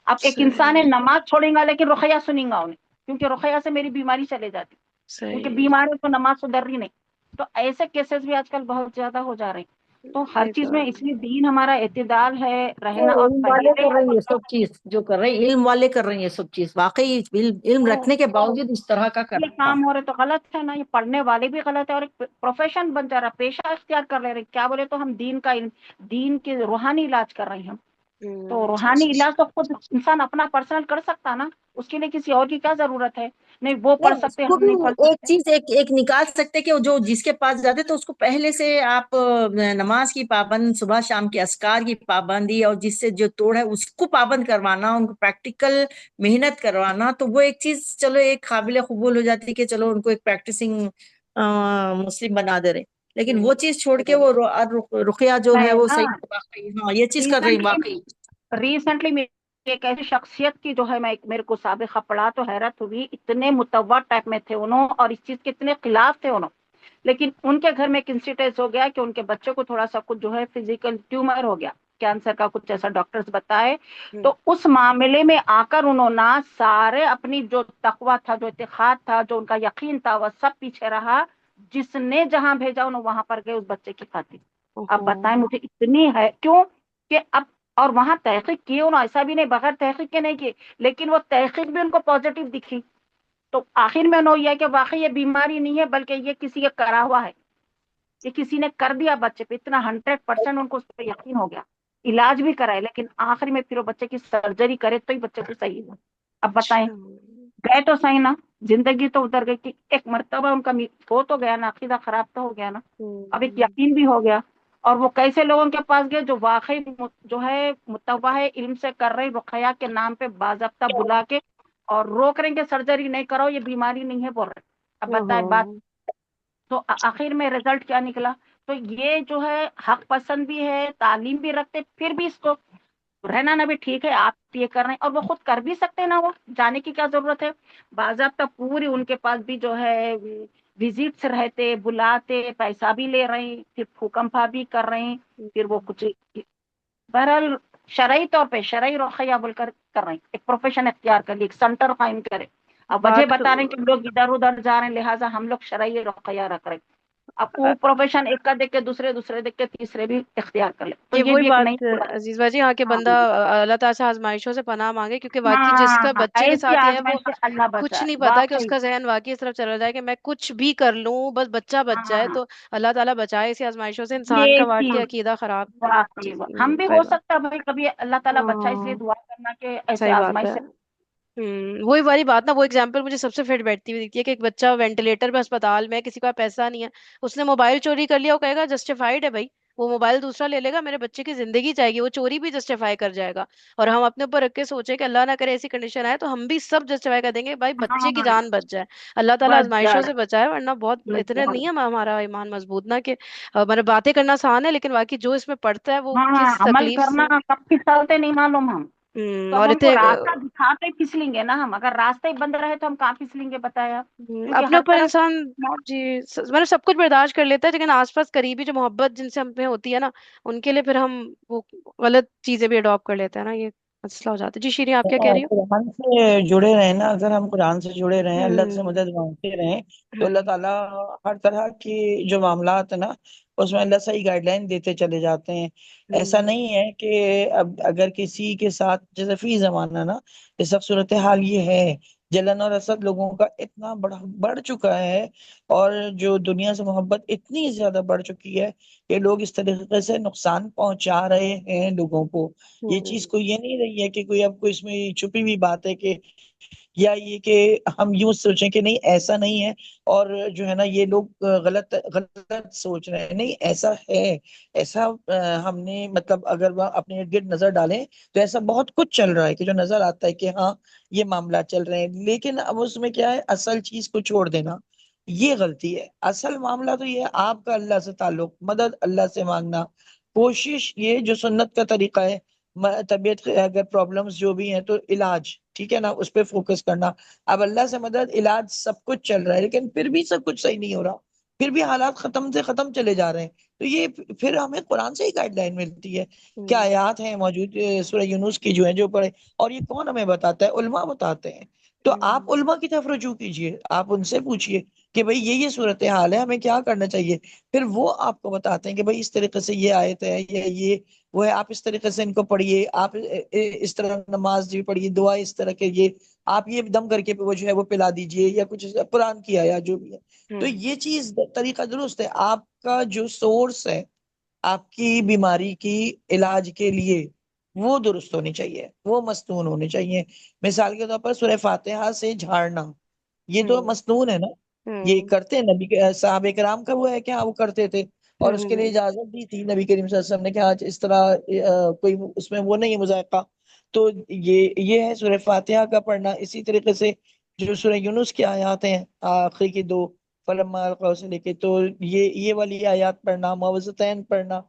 अब एक इंसान है, सही नमाज छोड़ेगा लेकिन रुक़या सुनेगा उन्हें, क्योंकि रुक़या से मेरी बीमारी चले जाती, क्योंकि सही। बीमार है तो नमाज सुधर रही नहीं। तो ऐसे केसेस भी आजकल बहुत ज्यादा हो जा रहे हैं। तो हर ये चीज तो में इसलिए दीन हमारा एतदाल है वो रहना। और इल्म वाले पहले कर रहे हैं ये सब चीज, जो कर रहे हैं इल्म वाले कर रहे हैं ये सब चीज, वाकई इल्म इल्म तो रखने के बावजूद इस तरह का कर ये रहे हैं काम काम। हो रहे तो गलत है ना, ये पढ़ने वाले भी गलत है और एक प्रोफेशन बन जा रहा, पेशा इख्तियार कर ले रहे। क्या बोले तो हम दीन का दीन के रूहानी इलाज कर रहे हैं हम। तो सही रूहानी सही इलाज तो खुद इंसान अपना पर्सनल कर सकता ना, उसके लिए किसी और की क्या जरूरत है। नहीं वो नहीं पढ़ सकते, उसको हम भी नहीं पढ़ एक सकते। चीज एक एक निकाल सकते कि वो जो जिसके पास जाते तो उसको पहले से आप नमाज की पाबंद, सुबह शाम के अस्कार की पाबंदी, और जिससे जो तोड़ है उसको पाबंद करवाना, उनको प्रैक्टिकल मेहनत करवाना, तो वो एक चीज चलो एक काबिल कबूल हो जाती है कि चलो उनको एक प्रैक्टिसिंग मुस्लिम बना दे रहे। लेकिन वो चीज छोड़ के वो रुकिया जो है मैं वो ना सही, वाकई हाँ ये चीज कर रही रिसेंटली वाकई। रिसेंटली एक ऐसी शख्सियत की जो है, मैं मेरे को साबिक़ा पढ़ा तो हैरत हुई, इतने मुतव्वा टाइप में थे उन्होंने और इस चीज के इतने खिलाफ थे उन्होंने। लेकिन उनके घर में एक इंसिडेंस हो गया कि उनके बच्चे को थोड़ा सा कुछ जो है फिजिकल ट्यूमर हो गया, कैंसर का कुछ ऐसा डॉक्टर्स बताए। हम्म। तो उस मामले में आकर उन्होंने सारे अपनी जो तकवा था, जो इत्तेखाद था, जो उनका यकीन था, वह सब पीछे रहा। जिसने जहां भेजा उन्होंने वहां पर गए उस बच्चे की खातिर। अब ओहो। बताएं मुझे, इतनी है क्यों कि अब, और वहां तहकीक किए उन्होंने, ऐसा भी नहीं बगैर तहकीक के नहीं किए, लेकिन वो तहकीक भी उनको पॉजिटिव दिखी। तो आखिर में उन्होंने यह कि वाकई ये बीमारी नहीं है, बल्कि ये किसी का करा हुआ है, ये किसी ने कर दिया बच्चे पे। इतना 100% उनको उस पर यकीन हो गया। इलाज भी कराए, लेकिन आखिरी में फिर वो बच्चे की सर्जरी करे तो ही बच्चे को सही हुआ। अब बताएं, अच्छा। गए तो सही ना, जिंदगी तो उधर गई कि एक मर्तबा उनका हो तो गया ना, अकीदा खराब तो हो गया ना। अब एक हम्म। यकीन भी हो गया। और वो कैसे लोगों के पास गए जो वाकई जो है मुतव्वा है, इल्म से कर रहे, रुक़या के नाम पे बाज़ाब्ता बुला के और रोक रहे हैं कि सर्जरी नहीं कराओ, ये बीमारी नहीं है बोल रहे। अब ओहो। बताए बात। तो आखिर में रिजल्ट क्या निकला। तो ये जो है हक पसंद भी है, तालीम भी रखते, फिर भी इसको रहना ना भी ठीक है, आप ये कर रहे हैं और वो खुद कर भी सकते हैं ना, वो जाने की क्या जरूरत है। बाज़ाब्ता पूरी उनके पास भी जो है विजिट्स रहते, बुलाते, पैसा भी ले रहे हैं, फिर फूकंफा भी कर रहे हैं। फिर वो कुछ बहरहाल शरई तौर पे शरई रुक़या बोलकर कर रहे हैं, एक प्रोफेशन इख्तियार कर लिया, एक सेंटर कायम करे। अब वजह बात तो बता रहे हैं कि लोग इधर उधर जा रहे हैं, लिहाजा हम लोग शरई रुक़या रख रहे हैं। अब वो प्रोफेशन एक का देख के दूसरे, दूसरे देख के तीसरे भी इख्तियार कर ले, तो ये ये वही भी एक नई बात बुराई। अजीज बाजी, यहाँ के हाँ बंदा अल्लाह ताला से आजमाइशों से पनाह मांगे, क्योंकि वाकई जिसका हाँ, बच्चे के ऐसी साथ ये है वो आजमाइश से अल्लाह कुछ बचाए नहीं पता कि वाकई। उसका जहन वाकई इस तरफ चला जाए कि मैं कुछ भी कर लूं बस बच्चा बच जाए, हाँ, तो अल्लाह ताला बचाए इसी आजमाइशों से, इंसान का ये वाकई चीज अकीदा खराब। वाकई हम भी वही हो बात। सकता है भाई कभी अल्लाह ताला बच्चा, इसलिए हाँ दुआ करना कि ऐसे सही बात आजमाइश है। से। वही वाली बात ना, वो एग्जाम्पल मुझे सबसे फिट बैठती हुई दिखती है कि एक बच्चा वेंटिलेटर पे अस्पताल में है, किसी का पैसा नहीं है, उसने मोबाइल चोरी कर लिया, वो कहेगा जस्टिफाइड है भाई, वो मोबाइल दूसरा ले लेगा, मेरे बच्चे की जिंदगी जाएगी, वो चोरी भी जस्टिफाई कर जाएगा। और हम अपने ऊपर रख के सोचे कि अल्लाह ना करे ऐसी कंडीशन आए, तो हम भी सब जस्टिफाई कर देंगे भाई बच्चे की हाँ, जान बच जाए, अल्लाह ताला बच आजमाइशों जाए, से बचाए, वरना बहुत बच इतने जाए। नहीं है हमारा ईमान मजबूत ना कि मतलब बातें करना आसान है, लेकिन बाकी जो इसमें पड़ता है वो हाँ, किस अमल तकलीफ करना से। कब फिसलते नहीं मालूम हम। तो अब और उनको इतने रास्ता दिखाते फिसलेंगे ना हम, अगर रास्ते ही बंद रहे तो हम कहाँ फिसलेंगे बताया, क्योंकि अपने हर ऊपर तरफ इंसान मौत। जी मतलब सब कुछ बर्दाश्त कर लेता है, लेकिन आसपास करीबी जो मोहब्बत जिनसे हम पे होती है ना, उनके लिए फिर हम वो गलत चीजें भी अडॉप्ट कर लेते हैं ना, ये मसला हो जाता है। जी शीरी, आप क्या कह और रही हो? कुरान से जुड़े रहे ना, अगर हम कुरान से जुड़े रहे, अल्लाह से हम्म। मदद मांगते रहें, तो अल्लाह हम्म। ताला हर तरह की जो मामलात है ना, उसमें अल्लाह सही गाइडलाइन देते चले जाते हैं। ऐसा हम्म। नहीं है कि अब अगर किसी के साथ, जैसे फी जमाना ना, ये सब सूरत हाल ये है, जलन और हसद लोगों का इतना बढ़ चुका है, और जो दुनिया से मोहब्बत इतनी ज्यादा बढ़ चुकी है कि लोग इस तरीके से नुकसान पहुंचा रहे हैं लोगों को। ये चीज हम्म। कोई ये नहीं रही है कि कोई, अब कोई इसमें छुपी हुई बात है कि, या ये कि हम यूं सोचें कि नहीं ऐसा नहीं है, और जो है ना ये लोग गलत गलत सोच रहे हैं, नहीं ऐसा है। ऐसा हमने मतलब अगर वह अपने इर्द गिर्द नजर डालें, तो ऐसा बहुत कुछ चल रहा है कि जो नजर आता है कि हाँ ये मामला चल रहे हैं, लेकिन अब उसमें क्या है, असल चीज को छोड़ देना ये गलती है। असल मामला तो ये है, आपका अल्लाह से ताल्लुक, मदद अल्लाह से मांगना, कोशिश, ये जो सुन्नत का तरीका है, तबीयत अगर प्रॉब्लम्स जो भी हैं तो इलाज, ठीक है ना, उस पर फोकस करना। अब अल्लाह से मदद, इलाज, सब कुछ चल रहा है, लेकिन फिर भी सब कुछ सही नहीं हो रहा, फिर भी हालात खत्म से खत्म चले जा रहे हैं, तो ये फिर हमें कुरान से ही गाइडलाइन मिलती है। क्या हम्म। आयात हैं मौजूद सूरह यूनुस की जो है, जो पढ़े, और ये कौन हमें बताता है? उलमा बताते हैं। तो आप हम्म। उलमा की तरफ रुजू कीजिए, आप उनसे पूछिए कि भाई ये सूरत हाल है, हमें क्या करना चाहिए। फिर वो आपको बताते हैं कि भाई इस तरीके से ये आयत है, ये वो है, आप इस तरीके से इनको पढ़िए, आप इस तरह नमाज भी पढ़िए, दुआ इस तरह के, ये आप ये दम करके वो जो है वो पिला दीजिए, या कुछ कुरान की आया जो भी है। तो हम्म। ये चीज तरीका दुरुस्त है। आपका जो सोर्स है आपकी बीमारी की इलाज के लिए, वो दुरुस्त होनी चाहिए, वो मस्तून होनी चाहिए। मिसाल के तौर पर सूरह फातिहा से झाड़ना, ये तो हम्म। मसनून है ना, ये हम्म। करते हैं नबी के साहब कराम का वो है क्या, वो करते थे, और उसके लिए हम्म। इजाजत दी थी नबी करीम सल्लल्लाहु अलैहि वसल्लम ने कि आज इस तरह कोई उसमें वो नहीं है मुज़ायका। तो ये है सूरह फातिहा का पढ़ना। इसी तरीके से जो सूरह यूनुस की आयत हैं आखिरी की दो, फलम्मा अलक़ौ से लेके, तो ये वाली आयत पढ़ना, मुअव्विज़तैन पढ़ना,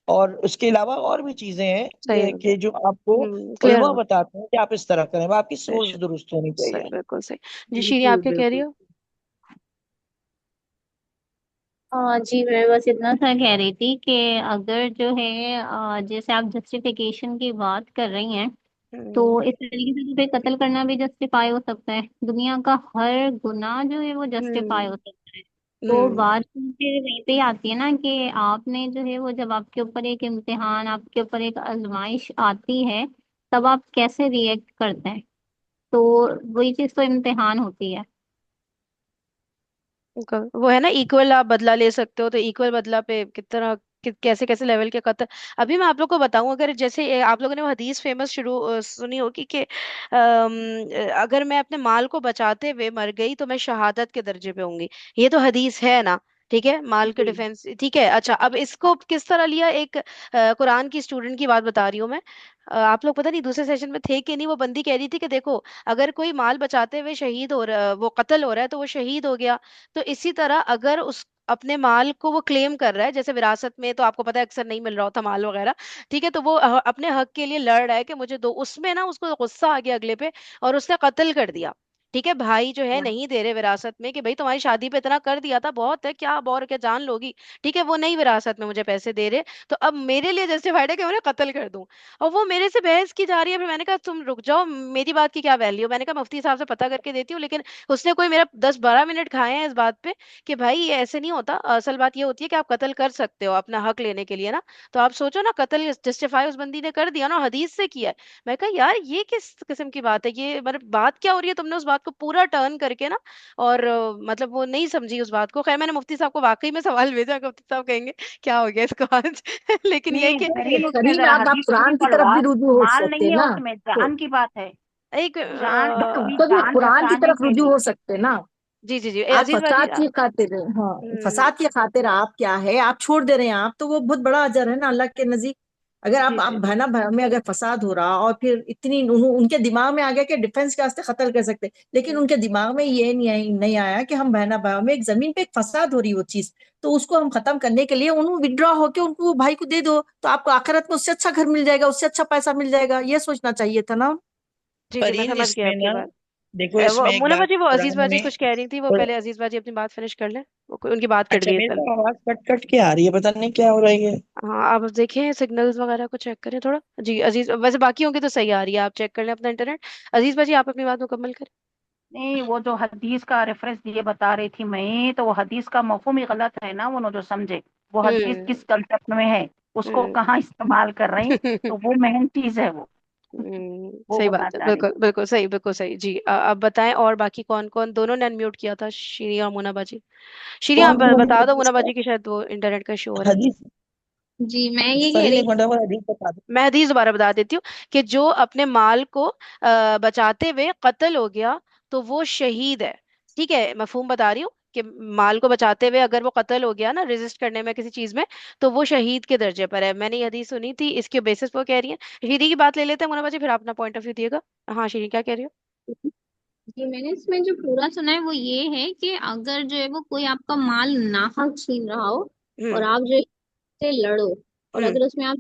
और उसके अलावा और भी चीजें हैं सही हो गया। कि जो आपको क्लियर उलमा हो बताते हैं कि आप इस तरह करें, आपकी गया। सोच दुरुस्त होनी सही, चाहिए। बिल्कुल सही। जी शीरी, आप बिल्कुल क्या कह रही बिल्कुल। हो? हाँ जी, मैं बस इतना सा कह रही थी कि अगर जो है जैसे आप जस्टिफिकेशन की बात कर रही हैं, तो हम्म। इस तरीके से तो फिर कत्ल करना भी जस्टिफाई हो सकता है। दुनिया का हर गुनाह जो है वो जस्टिफाई हो हम्म। सकता है। तो हम्म। बात तो फिर वहीं पे ही आती है ना कि आपने जो है वो, जब आपके ऊपर एक इम्तिहान, आपके ऊपर एक आजमाइश आती है, तब आप कैसे रिएक्ट करते हैं। तो वही चीज तो इम्तिहान होती है। वो है ना, इक्वल आप बदला ले सकते हो, तो इक्वल बदला पे कितना कैसे कैसे लेवल के कत्ल। अभी मैं आप लोग को बताऊं, अगर जैसे आप लोगों ने वो हदीस फेमस सुनी होगी कि अगर मैं अपने माल को बचाते हुए मर गई तो मैं शहादत के दर्जे पे होंगी। ये तो हदीस है ना। ठीक है, माल के जी। डिफेंस, ठीक है। अच्छा, अब इसको किस तरह लिया, एक कुरान की स्टूडेंट की बात बता रही हूँ मैं। आप लोग पता नहीं दूसरे सेशन में थे कि नहीं, वो बंदी कह रही थी कि देखो, अगर कोई माल बचाते हुए शहीद हो रहा, वो कत्ल हो रहा है, तो वो शहीद हो गया। तो इसी तरह अगर उस अपने माल को वो क्लेम कर रहा है, जैसे विरासत में तो आपको पता है अक्सर नहीं मिल रहा होता माल वगैरह, ठीक है, तो वो अपने हक के लिए लड़ रहा है कि मुझे दो, उसमें ना उसको गुस्सा आ गया अगले पे, और उसने कत्ल कर दिया। ठीक है, भाई जो है नहीं दे रहे विरासत में कि भाई तुम्हारी शादी पे इतना कर दिया था, बहुत है क्या, अब और क्या जान लोगी। ठीक है, वो नहीं विरासत में मुझे पैसे दे रहे, तो अब मेरे लिए जस्टिफाइड है कि उन्हें कत्ल कर दूं। और वो मेरे से बहस की जा रही है। फिर मैंने कहा तुम रुक जाओ, मेरी बात की क्या वैल्यू। मैंने कहा मुफ्ती साहब से पता करके देती हूँ, लेकिन उसने कोई मेरा 10-12 मिनट खाए हैं इस बात पे कि भाई ये ऐसे नहीं होता। असल बात ये होती है कि आप कत्ल कर सकते हो अपना हक लेने के लिए ना। तो आप सोचो ना, कत्ल जस्टिफाई उस बंदी ने कर दिया ना, हदीस से किया है। मैं कहा यार ये किस किस्म की बात है, ये मतलब बात क्या हो रही है, तुमने उस बात को पूरा टर्न करके ना, और मतलब वो नहीं समझी उस बात को। खैर मैंने मुफ्ती साहब को वाकई में सवाल भेजा कि मुफ्ती साहब कहेंगे क्या हो गया इसको आज। लेकिन ये है नहीं, कि करीम, उसमें करीम, जरा आप हदीस भी कुरान की पढ़ो तरफ भी आप। रुजू हो माल सकते नहीं हैं है ना। उसमें, तो जान की बात है। एक जान, अभी तो भी जान कुरान की बचाने तरफ के रुजू लिए। हो सकते हैं ना। जी जी जी, आप अजीज भाई। फसाद की खातिर, हाँ, हम्म। फसाद की खातिर आप क्या है, आप छोड़ दे रहे हैं, आप तो वो बहुत बड़ा अजर है ना अल्लाह के नजदीक। अगर जी आप जी। बहना बहन में अगर फसाद हो रहा, और फिर इतनी उनके दिमाग में आ गया कि डिफेंस के वास्ते कत्ल कर सकते, लेकिन हम्म। उनके दिमाग में ये नहीं आया कि हम बहना बहन में एक जमीन पे एक फसाद हो रही वो चीज, तो उसको हम खत्म करने के लिए उन्होंने विड्रॉ होके उनको वो भाई को दे दो, तो आपको आखिरत में उससे अच्छा घर मिल जाएगा, उससे अच्छा पैसा मिल जाएगा, ये सोचना चाहिए था ना। जी जी, मैं फरीन समझ गया इसमें आपकी ना, बात। देखो इसमें एक मुना बात बाजी, वो अजीज कुरान बाजी में। कुछ कह रही थी, वो और पहले अजीज बाजी अपनी बात फिनिश कर ले। उनकी बात कट अच्छा, गई मेरी कल। तो आवाज कट कट के आ रही है, पता नहीं क्या हो रही है। हाँ, आप देखें सिग्नल्स वगैरह को चेक करें थोड़ा जी। अजीज वैसे बाकी होंगे तो सही आ रही है, आप चेक कर लें अपना इंटरनेट। अजीज बाजी आप अपनी बात मुकम्मल करें। नहीं, वो जो हदीस का रेफरेंस दिए बता रही थी मैं, तो वो हदीस का मफहूम ही गलत है ना, वो जो समझे वो हदीस हम्म। किस कंसेप्ट में है, उसको हम्म। कहाँ इस्तेमाल कर रहे हैं। तो वो मेन चीज है वो सही बोलना बात है, चाह रही बिल्कुल थी। बिल्कुल सही, बिल्कुल सही जी। अब बताएं और बाकी कौन कौन, दोनों ने अनम्यूट किया था, शीरी और मुना बाजी। शीरी आप कौन कौन सी बता दो, हदीस मुना है? बाजी की शायद वो इंटरनेट का इशू हो रहा है। हदीस। जी मैं ये कह सॉरी, रही एक मिनट, और हदीस बता दो। मैं हदीस दोबारा बता देती हूँ कि जो अपने माल को बचाते हुए कत्ल हो गया तो वो शहीद है। ठीक है, मफहूम बता रही हूँ कि माल को बचाते हुए अगर वो कत्ल हो गया ना, रेजिस्ट करने में किसी चीज में, तो वो शहीद के दर्जे पर है। मैंने ये हदीस सुनी थी, इसके बेसिस पर कह रही है। शीरी की बात ले लेते हैं मुना बाजी, फिर आप अपना पॉइंट ऑफ व्यू दिएगा। हाँ शीरी, क्या कह रही हो? जी मैंने इसमें जो पूरा सुना है वो ये है कि अगर जो है वो कोई आपका माल नाहक छीन रहा हो और हम्म। आप जो है से लड़ो, और हम्म। अगर उसमें आप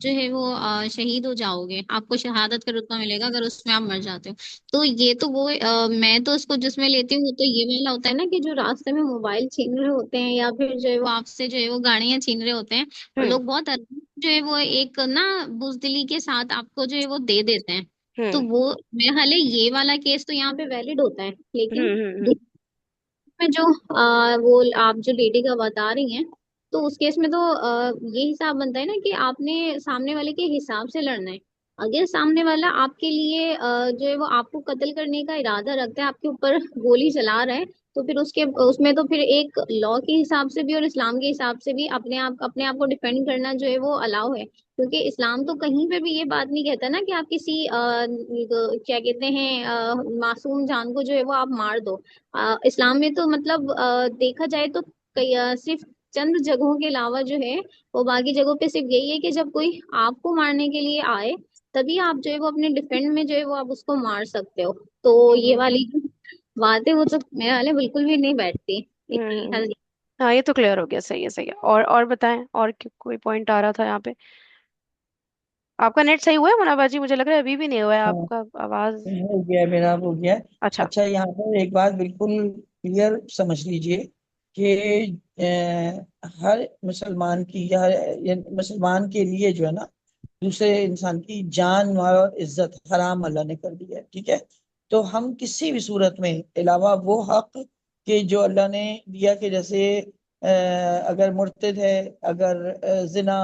जो है वो शहीद हो जाओगे, आपको शहादत का रुतबा मिलेगा अगर उसमें आप मर जाते हो। तो ये तो वो मैं तो उसको जिसमें लेती हूँ वो तो ये वाला होता है ना कि जो रास्ते में मोबाइल छीन रहे होते हैं या फिर जो है वो आपसे जो है वो गाड़ियां छीन रहे होते हैं, और हम्म। लोग बहुत जो है वो एक ना बुजदिली के साथ आपको जो है वो दे देते हैं। तो हम्म। वो मेरे ख्याल है ये वाला केस तो यहाँ पे वैलिड होता है, लेकिन हम्म। में जो वो आप जो लेडी का बता रही हैं, तो उस केस में तो ये हिसाब बनता है ना कि आपने सामने वाले के हिसाब से लड़ना है। अगर सामने वाला आपके लिए जो है वो आपको कत्ल करने का इरादा रखता है, आपके ऊपर गोली चला रहा है, तो फिर उसके उसमें तो फिर एक लॉ के हिसाब से भी और इस्लाम के हिसाब से भी अपने आप को डिफेंड करना जो है वो अलाउ है। क्योंकि इस्लाम तो कहीं पे भी ये बात नहीं कहता ना कि आप किसी क्या कहते हैं मासूम जान को जो है वो आप मार दो। इस्लाम में तो मतलब देखा जाए तो कई सिर्फ चंद जगहों के अलावा जो है वो बाकी जगहों पे सिर्फ यही है कि जब कोई आपको मारने के लिए आए तभी आप जो है वो अपने डिफेंड में जो है वो आप उसको मार सकते हो। तो ये हम्म। वाली जो बात है वो तो मेरे वाले बिल्कुल भी नहीं बैठती। हम्म। हाँ, ये तो क्लियर हो गया, सही है, सही है। और बताएं, और कोई पॉइंट आ रहा था यहाँ पे? आपका नेट सही हुआ है मुना बाजी? मुझे लग रहा है अभी भी नहीं हुआ है हाँ, आपका आवाज। हो गया है, मेरा हो गया है। अच्छा। अच्छा, यहाँ पर एक बात बिल्कुल क्लियर समझ लीजिए कि हर मुसलमान की या मुसलमान के लिए जो है ना, दूसरे इंसान की जान माल और इज्जत हराम अल्लाह ने कर दी है। ठीक है, तो हम किसी भी सूरत में अलावा वो हक कि जो अल्लाह ने दिया कि जैसे अगर मुर्तद है, अगर जिना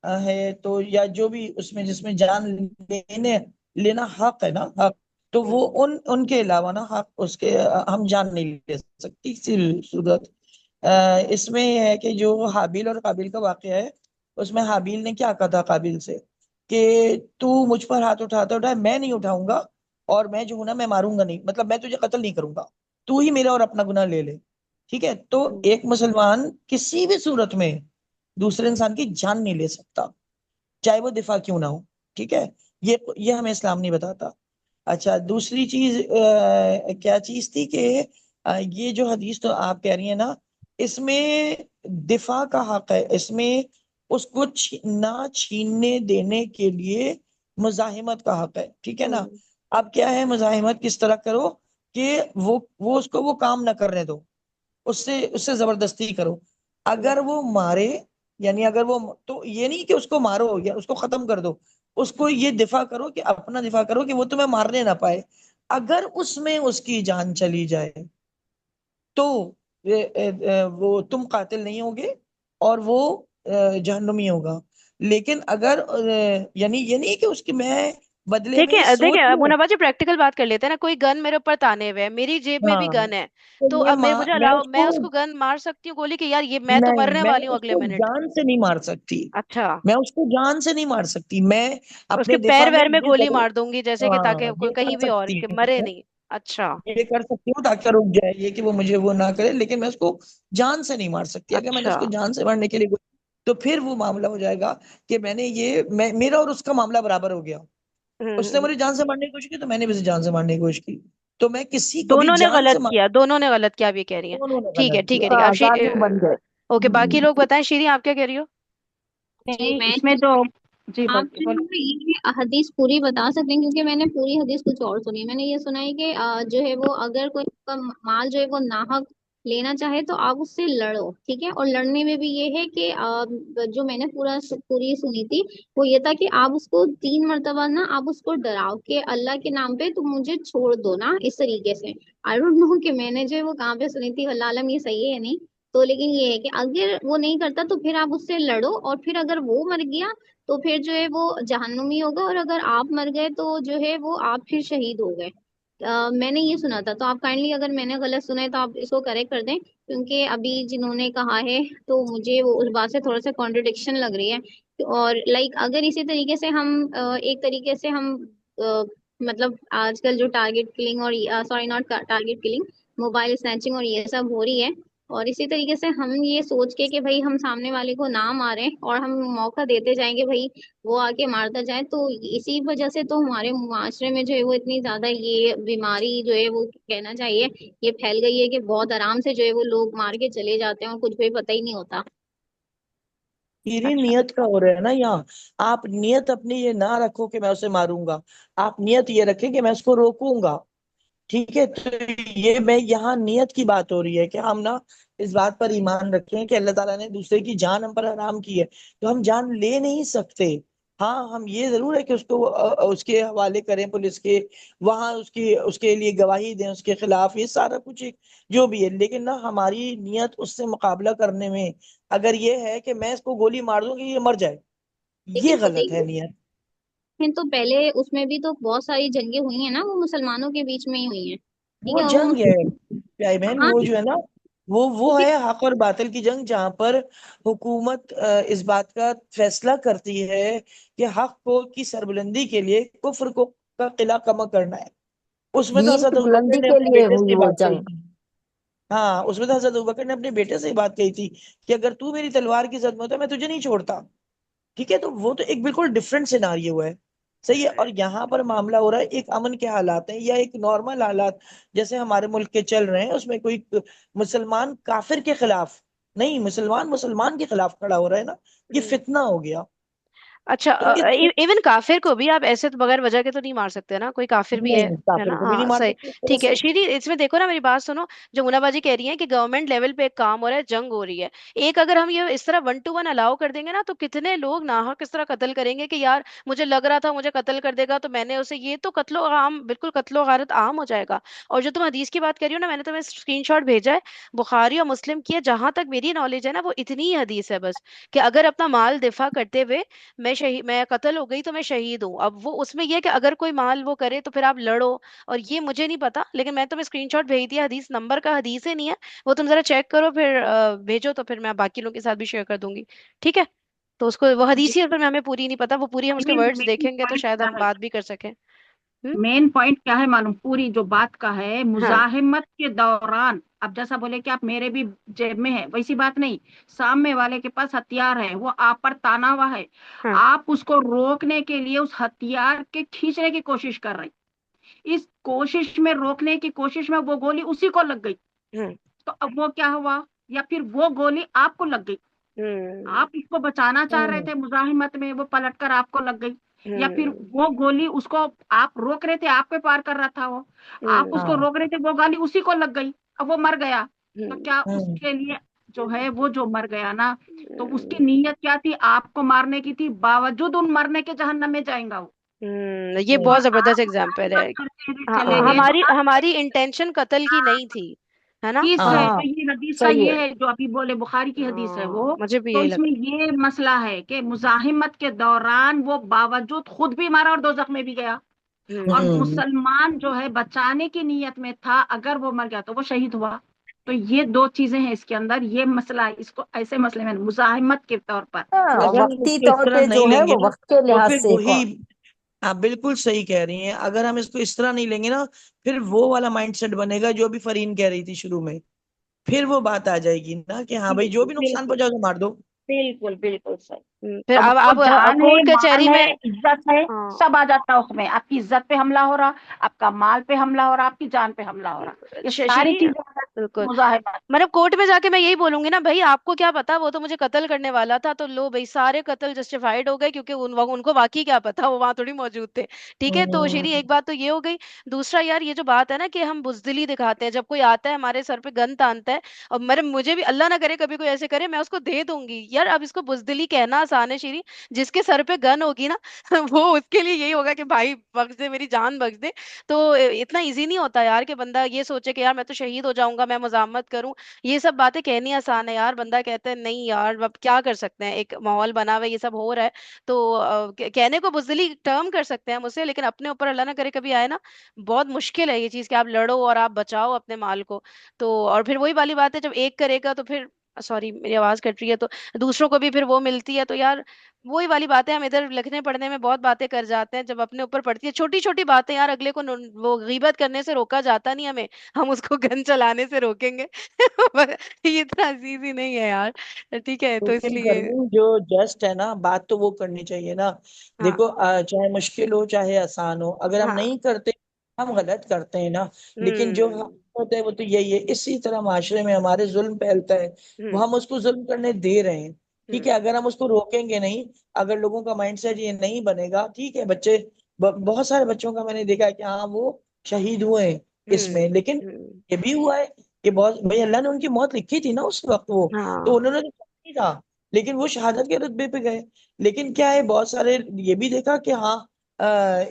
है, तो या जो भी उसमें जिसमें जान लेने लेना हक है ना, हक, तो वो हम्म। उनके अलावा ना हक उसके हम जान नहीं ले सकती किसी भी सूरत। इसमें यह है कि जो हाबिल और काबिल का वाकया है, उसमें हाबिल ने क्या कहा था काबिल से कि तू मुझ पर हाथ उठाता उठा, मैं नहीं उठाऊंगा, और मैं जो हूं ना, मैं मारूंगा नहीं, मतलब मैं तुझे कत्ल नहीं करूंगा, तू ही मेरा और अपना गुनाह ले ले। ठीक है, तो हम्म। एक मुसलमान किसी भी सूरत में दूसरे इंसान की जान नहीं ले सकता, चाहे वो दिफा क्यों ना हो। ठीक है, ये हमें इस्लाम नहीं बताता। अच्छा, दूसरी चीज क्या चीज थी कि ये जो हदीस तो आप कह रही है ना, इसमें दिफा का हक है, इसमें उसको ना छीनने देने के लिए मुजाहिमत का हक है। ठीक है ना। हम्म। अब क्या है मुजाहिमत, किस तरह करो कि वो उसको वो काम ना करने दो, उससे उससे जबरदस्ती करो। अगर वो मारे, यानी अगर वो, तो ये नहीं कि उसको मारो या उसको खत्म कर दो, उसको ये दिफा करो कि अपना दिफा करो कि वो तुम्हें मारने ना पाए। अगर उसमें उसकी जान चली जाए तो वो तुम कातिल नहीं होगे, और वो जहन्नुमी होगा। लेकिन अगर यानी ये नहीं कि उसकी मैं बदले में देखें सोच देखें लूं। मुना बाजी, प्रैक्टिकल बात कर लेते हैं ना। कोई गन मेरे ऊपर ताने हुए है, मेरी जेब में भी हाँ, गन है, तो तो अब मुझे मैं अलाउ, मैं उसको, उसको गन मार सकती हूँ गोली कि यार ये मैं तो नहीं, मरने मैं वाली हूँ अगले उसको मिनट? जान से नहीं मार सकती, अच्छा। मैं उसको जान से नहीं मार सकती, मैं उसके अपने पैर दिफा में वैर में ये गोली जरूर, मार दूंगी जैसे कि ताकि हाँ, कोई ये कर कहीं भी और सकती कि मरे हूँ, नहीं। अच्छा। ये कर सकती हूँ ताकि रुक जाए ये कि वो मुझे वो ना करे, लेकिन मैं उसको जान से नहीं मार सकती। अगर मैंने अच्छा। उसको जान से मारने के लिए तो फिर वो मामला हो जाएगा कि मेरा और उसका मामला बराबर हो गया। उसने हम्म। मुझे जान से मारने की कोशिश की, तो मैंने भी उसे जान से मारने की कोशिश की, तो मैं किसी को भी दोनों ने जान से गलत मार, किया, दोनों ने गलत किया, आप ये कह रही हैं? दोनों ने ठीक है, गलत ठीक है, किया, ठीक है। आप कानून बन गए। ओके, बाकी लोग बताएं। शीरी आप क्या कह रही हो? जी नहीं, मैं इसमें जो जी आप बोलिए जो है बोलिए। ना ये हदीस पूरी बता सकते हैं, क्योंकि मैंने पूरी हदीस कुछ और सुनी है। मैंने ये सुना है कि जो है वो अगर कोई आपका माल जो है वो नाहक लेना चाहे तो आप उससे लड़ो, ठीक है। और लड़ने में भी ये है कि जो मैंने पूरी सुनी थी वो ये था कि आप उसको 3 मरतबा ना आप उसको डराओ कि अल्लाह के नाम पे तुम मुझे छोड़ दो ना, इस तरीके से। आई डोंट नो कि मैंने जो है वो कहाँ पे सुनी थी, वल्लाह आलम ये सही है या नहीं। तो लेकिन ये है कि अगर वो नहीं करता तो फिर आप उससे लड़ो, और फिर अगर वो मर गया तो फिर जो है वो जहन्नुमी होगा, और अगर आप मर गए तो जो है वो आप फिर शहीद हो गए। मैंने ये सुना था। तो आप काइंडली, अगर मैंने गलत सुना है तो आप इसको करेक्ट कर दें, क्योंकि अभी जिन्होंने कहा है तो मुझे वो उस बात से थोड़ा सा कॉन्ट्रडिक्शन लग रही है। और लाइक अगर इसी तरीके से हम एक तरीके से हम मतलब आजकल जो टारगेट किलिंग और sorry not target killing, mobile snatching और ये सब हो रही है, और इसी तरीके से हम ये सोच के कि भाई हम सामने वाले को ना मारें और हम मौका देते जाएंगे भाई वो आके मारता जाए, तो इसी वजह से तो हमारे मुआशरे में जो है वो इतनी ज्यादा ये बीमारी जो है वो कहना चाहिए ये फैल गई है कि बहुत आराम से जो है वो लोग मार के चले जाते हैं और कुछ भी पता ही नहीं होता। मेरी अच्छा। नियत का हो रहा है ना यहाँ। आप नियत अपनी ये ना रखो कि मैं उसे मारूंगा, आप नियत ये रखें कि मैं उसको रोकूंगा। ठीक है, तो ये मैं यहाँ नियत की बात हो रही है कि हम ना इस बात पर ईमान रखें कि अल्लाह ताला ने दूसरे की जान हम पर हराम की है, तो हम जान ले नहीं सकते। हाँ, हम ये जरूर है कि उसको उसके हवाले करें पुलिस के, वहां उसकी उसके लिए गवाही दें उसके खिलाफ, ये सारा कुछ एक जो भी है। लेकिन ना हमारी नियत उससे मुकाबला करने में अगर ये है कि मैं इसको गोली मार दूं कि ये मर जाए, ये लेकिन गलत है नियत। लेकिन तो पहले उसमें भी तो बहुत सारी जंगें हुई हैं ना, वो मुसलमानों के बीच में ही हुई हैं, ठीक वो है। और वो जंग है प्यारी बहन, हाँ वो जो है ना, वो भी है हक और बातिल की जंग, जहां पर हुकूमत इस बात का फैसला करती है कि हक को की सरबुलंदी के लिए कुफ्र को का किला कम करना है। उसमें तो दीन हजरत की अबू बकर बुलंदी ने के अपने लिए बेटे से हुई ये वो बात कही जंग। थी। हाँ, उसमें तो हजरत अबू बकर ने अपने बेटे से ये बात कही थी कि अगर तू मेरी तलवार की जद में होता मैं तुझे नहीं छोड़ता। ठीक है, तो वो तो एक बिल्कुल डिफरेंट सिनारियो है। सही है। और यहाँ पर मामला हो रहा है एक अमन के हालात है या एक नॉर्मल हालात जैसे हमारे मुल्क के चल रहे हैं, उसमें कोई मुसलमान काफिर के खिलाफ नहीं, मुसलमान मुसलमान के खिलाफ खड़ा हो रहा है ना, ये हम्म। फितना हो गया। अच्छा, तो इस इवन काफिर को भी आप ऐसे तो बगैर वजह के तो नहीं मार सकते ना, कोई काफिर भी नहीं, है काफिर ना। को भी नहीं हाँ मार सही। सकते इस तरह ठीक है से। श्रीजी, इसमें देखो ना मेरी बात सुनो। जो मुनाबाजी कह रही है कि गवर्नमेंट लेवल पे एक काम हो रहा है, जंग हो रही है, एक अगर हम ये इस तरह 1 to 1 अलाउ कर देंगे ना, तो कितने लोग नाहक इस तरह कत्ल करेंगे कि यार मुझे लग रहा था मुझे कत्ल कर देगा तो मैंने उसे, ये तो कत्लो आम, बिल्कुल कत्लो गारत आम हो जाएगा। और जो तुम हदीस की बात कर रही हो ना, मैंने तुम्हें स्क्रीनशॉट भेजा है, बुखारी और मुस्लिम की है, जहां तक मेरी नॉलेज है ना वो इतनी ही हदीस है बस, कि अगर अपना माल दिफा करते हुए मैं कत्ल हो गई तो मैं शहीद हूँ। अब वो उसमें ये है कि अगर कोई माल वो करे तो फिर आप लड़ो, और ये मुझे नहीं पता, लेकिन मैं तुम्हें स्क्रीनशॉट भेज दिया, हदीस नंबर का हदीस ही नहीं है वो, तुम जरा चेक करो फिर भेजो, तो फिर मैं बाकी लोगों के साथ भी शेयर कर दूंगी। ठीक है। तो उसको वो हदीस ही पर हमें पूरी नहीं पता, वो पूरी हम उसके मेन वर्ड्स मेन देखेंगे तो पॉइंट शायद क्या हम है, बात भी कर सकें। हम्म। मेन पॉइंट क्या है मालूम, पूरी जो बात का है हाँ। मुजाहिमत के दौरान, अब जैसा बोले कि आप मेरे भी जेब में है, वैसी बात नहीं। सामने वाले के पास हथियार है, वो आप पर ताना हुआ है, हाँ। आप उसको रोकने के लिए उस हथियार के खींचने की कोशिश कर रही, इस कोशिश में, रोकने की कोशिश में वो गोली उसी को लग गई, हम्म। तो अब वो क्या हुआ? या फिर वो गोली आपको लग गई, हम्म। आप इसको बचाना चाह रहे हम्म थे मुजाहिमत में, वो पलट कर आपको लग गई। या फिर हम्म। वो गोली उसको आप रोक रहे थे, आप पे पार कर रहा था वो, आप हम्म। उसको हाँ। रोक रहे थे, वो गोली उसी को लग गई, अब वो मर गया। तो हम्म। क्या हम्म उसके लिए जो है वो जो मर गया ना, तो उसकी हम्म। नीयत क्या थी? आपको मारने की थी, बावजूद उन मरने के जहन्नम में जाएगा वो। ये और बहुत जबरदस्त आप एग्जाम्पल है। मुजाहिमत करते हुए हाँ, चले गए तो हमारी आप हमारी इंटेंशन कत्ल की नहीं थी, है ना। हदीस है, हाँ, तो ये हदीस का सही है। ये है जो अभी बोले, बुखारी की हदीस है वो। मुझे भी तो यही इसमें लगता ये मसला है कि मुजाहिमत के दौरान वो बावजूद खुद भी मारा और दोजख में भी गया, है। और हम्म मुसलमान जो है बचाने की नीयत में था, अगर वो मर गया तो वो शहीद हुआ। तो ये दो चीजें हैं इसके अंदर, ये मसला है, इसको ऐसे मसले में मुजाहिमत के तौर पर। हाँ, अगर हम वक्ती इसको इस तौर तरह पे नहीं जो है लेंगे वो ना, वक्त के तो लिहाज फिर से वही, आप बिल्कुल सही कह रही हैं, अगर हम इसको इस तरह नहीं लेंगे ना, फिर वो वाला माइंडसेट बनेगा जो अभी फरीन कह रही थी शुरू में। फिर वो बात आ जाएगी ना कि हाँ भाई जो बिल्कुल भी नुकसान बिल्कुल पहुंचाओ तो मार दो। बिल्कुल बिल्कुल सही। फिर अब अब वो अब जान है, कोर्ट कचहरी माल में। है, इज्जत है, हाँ। सब आ जाता है उसमें। आपकी इज्जत पे हमला हो रहा, आपका माल पे हमला हो रहा, आपकी जान पे हमला हो रहा, ये सारी शशि, चीजें आ जाती हैं बिल्कुल। मुजाहिबात। मतलब कोर्ट में जाके मैं यही बोलूंगी ना, भाई आपको क्या पता, वो तो मुझे कत्ल करने वाला था, तो लो भाई सारे कत्ल जस्टिफाइड हो गए, क्योंकि उनको वाकई क्या पता, वो वहां थोड़ी मौजूद थे। ठीक है, तो श्री हम्म, एक बात तो ये हो गई। दूसरा यार, ये जो बात है ना कि हम बुजदिली दिखाते हैं, जब कोई आता है हमारे सर पे गन तानता है, और मेरे मुझे भी अल्लाह ना करे कभी कोई ऐसे करे, मैं उसको दे दूंगी यार। अब इसको बुजदिली कहना आसान है श्री, जिसके सर पे गन होगी ना वो उसके लिए यही होगा कि भाई बख्श दे, मेरी जान बख्श दे। तो इतना इजी नहीं होता यार कि बंदा ये सोचे कि यार मैं तो शहीद हो जाऊंगा, मैं मजामत करूं। ये सब बातें कहनी आसान है यार, बंदा कहते हैं नहीं यार, अब क्या कर सकते हैं, एक माहौल बना हुआ है, ये सब हो रहा है। तो कहने को बुजदिली टर्म कर सकते हैं मुझसे, लेकिन अपने ऊपर अल्लाह ना करे कभी आए ना, बहुत मुश्किल है ये चीज कि आप लड़ो और आप बचाओ अपने माल को। तो और फिर वही वाली बात है, जब एक करेगा तो फिर, सॉरी मेरी आवाज कट रही है, तो दूसरों को भी फिर वो मिलती है, तो यार वही वाली बातें, हम इधर लिखने पढ़ने में बहुत बातें कर जाते हैं, जब अपने ऊपर पड़ती है छोटी छोटी बातें यार, अगले को वो गीबत करने से रोका जाता नहीं हमें, हम उसको गन चलाने से रोकेंगे पर ये इतना इजी नहीं है यार। ठीक है, तो लेकिन इसलिए। करनी जो जस्ट है ना बात, तो वो करनी चाहिए ना। हाँ। देखो चाहे मुश्किल हो चाहे आसान हो, अगर हम हाँ। नहीं करते हम गलत करते हैं ना। लेकिन जो हम हम्म। होता है वो तो यही है, इसी तरह माशरे में हमारे जुल्म फैलता है। वो हम्म। हम उसको जुल्म करने दे रहे हैं। ठीक हम्म। है, अगर हम उसको रोकेंगे नहीं, अगर लोगों का माइंडसेट ये नहीं बनेगा, ठीक है बच्चे, बहुत सारे बच्चों का मैंने देखा है कि हाँ वो शहीद हुए हैं इसमें, हम्म। लेकिन हम्म। ये भी हुआ है कि बहुत भाई अल्लाह ने उनकी मौत लिखी थी ना उस वक्त वो, तो हाँ। उन्होंने तो नहीं था, लेकिन वो शहादत के रुतबे पे गए। लेकिन क्या है, बहुत सारे ये भी देखा कि हाँ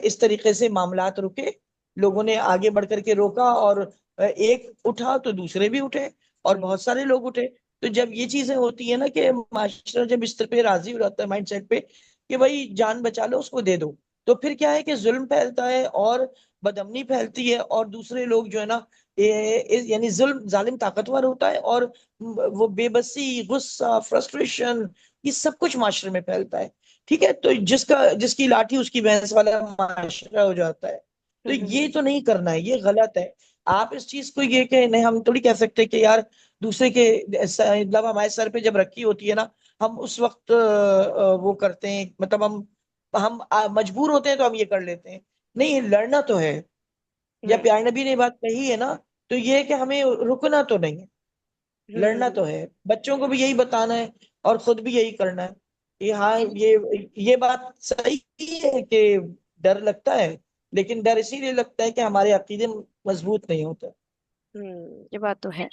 इस तरीके से मामलात रुके, लोगों ने आगे बढ़ करके रोका, और एक उठा तो दूसरे भी उठे, और हम्म। बहुत सारे लोग उठे। तो जब ये चीजें होती है ना कि माशरा जब इस तरह पे राजी हो जाता है माइंड सेट पे कि भाई जान बचा लो उसको दे दो, तो फिर क्या है कि जुल्म फैलता है और बदअमनी फैलती है, और दूसरे लोग जो है ना, यानी जुल्म जालिम ताकतवर होता है, और वो बेबसी, गुस्सा, फ्रस्ट्रेशन, ये सब कुछ माशरे में फैलता है। ठीक है, तो जिसकी लाठी उसकी भैंस वाला माशरा हो जाता है। तो ये हम्म। तो नहीं करना है, ये गलत है। आप इस चीज को ये कह नहीं, हम थोड़ी कह सकते कि यार दूसरे के मतलब हमारे सर पे जब रखी होती है ना, हम उस वक्त वो करते हैं, मतलब हम मजबूर होते हैं तो हम ये कर लेते हैं। नहीं, लड़ना तो है। या हम्म। प्यार नबी ने बात कही है ना, तो ये है कि हमें रुकना तो नहीं है, लड़ना तो हम्म। है, बच्चों को भी यही बताना है, और खुद भी यही करना है कि हाँ ये बात सही है कि डर लगता है, लेकिन डर इसीलिए लगता है कि हमारे अकीदे मजबूत नहीं होते। ये बात तो है।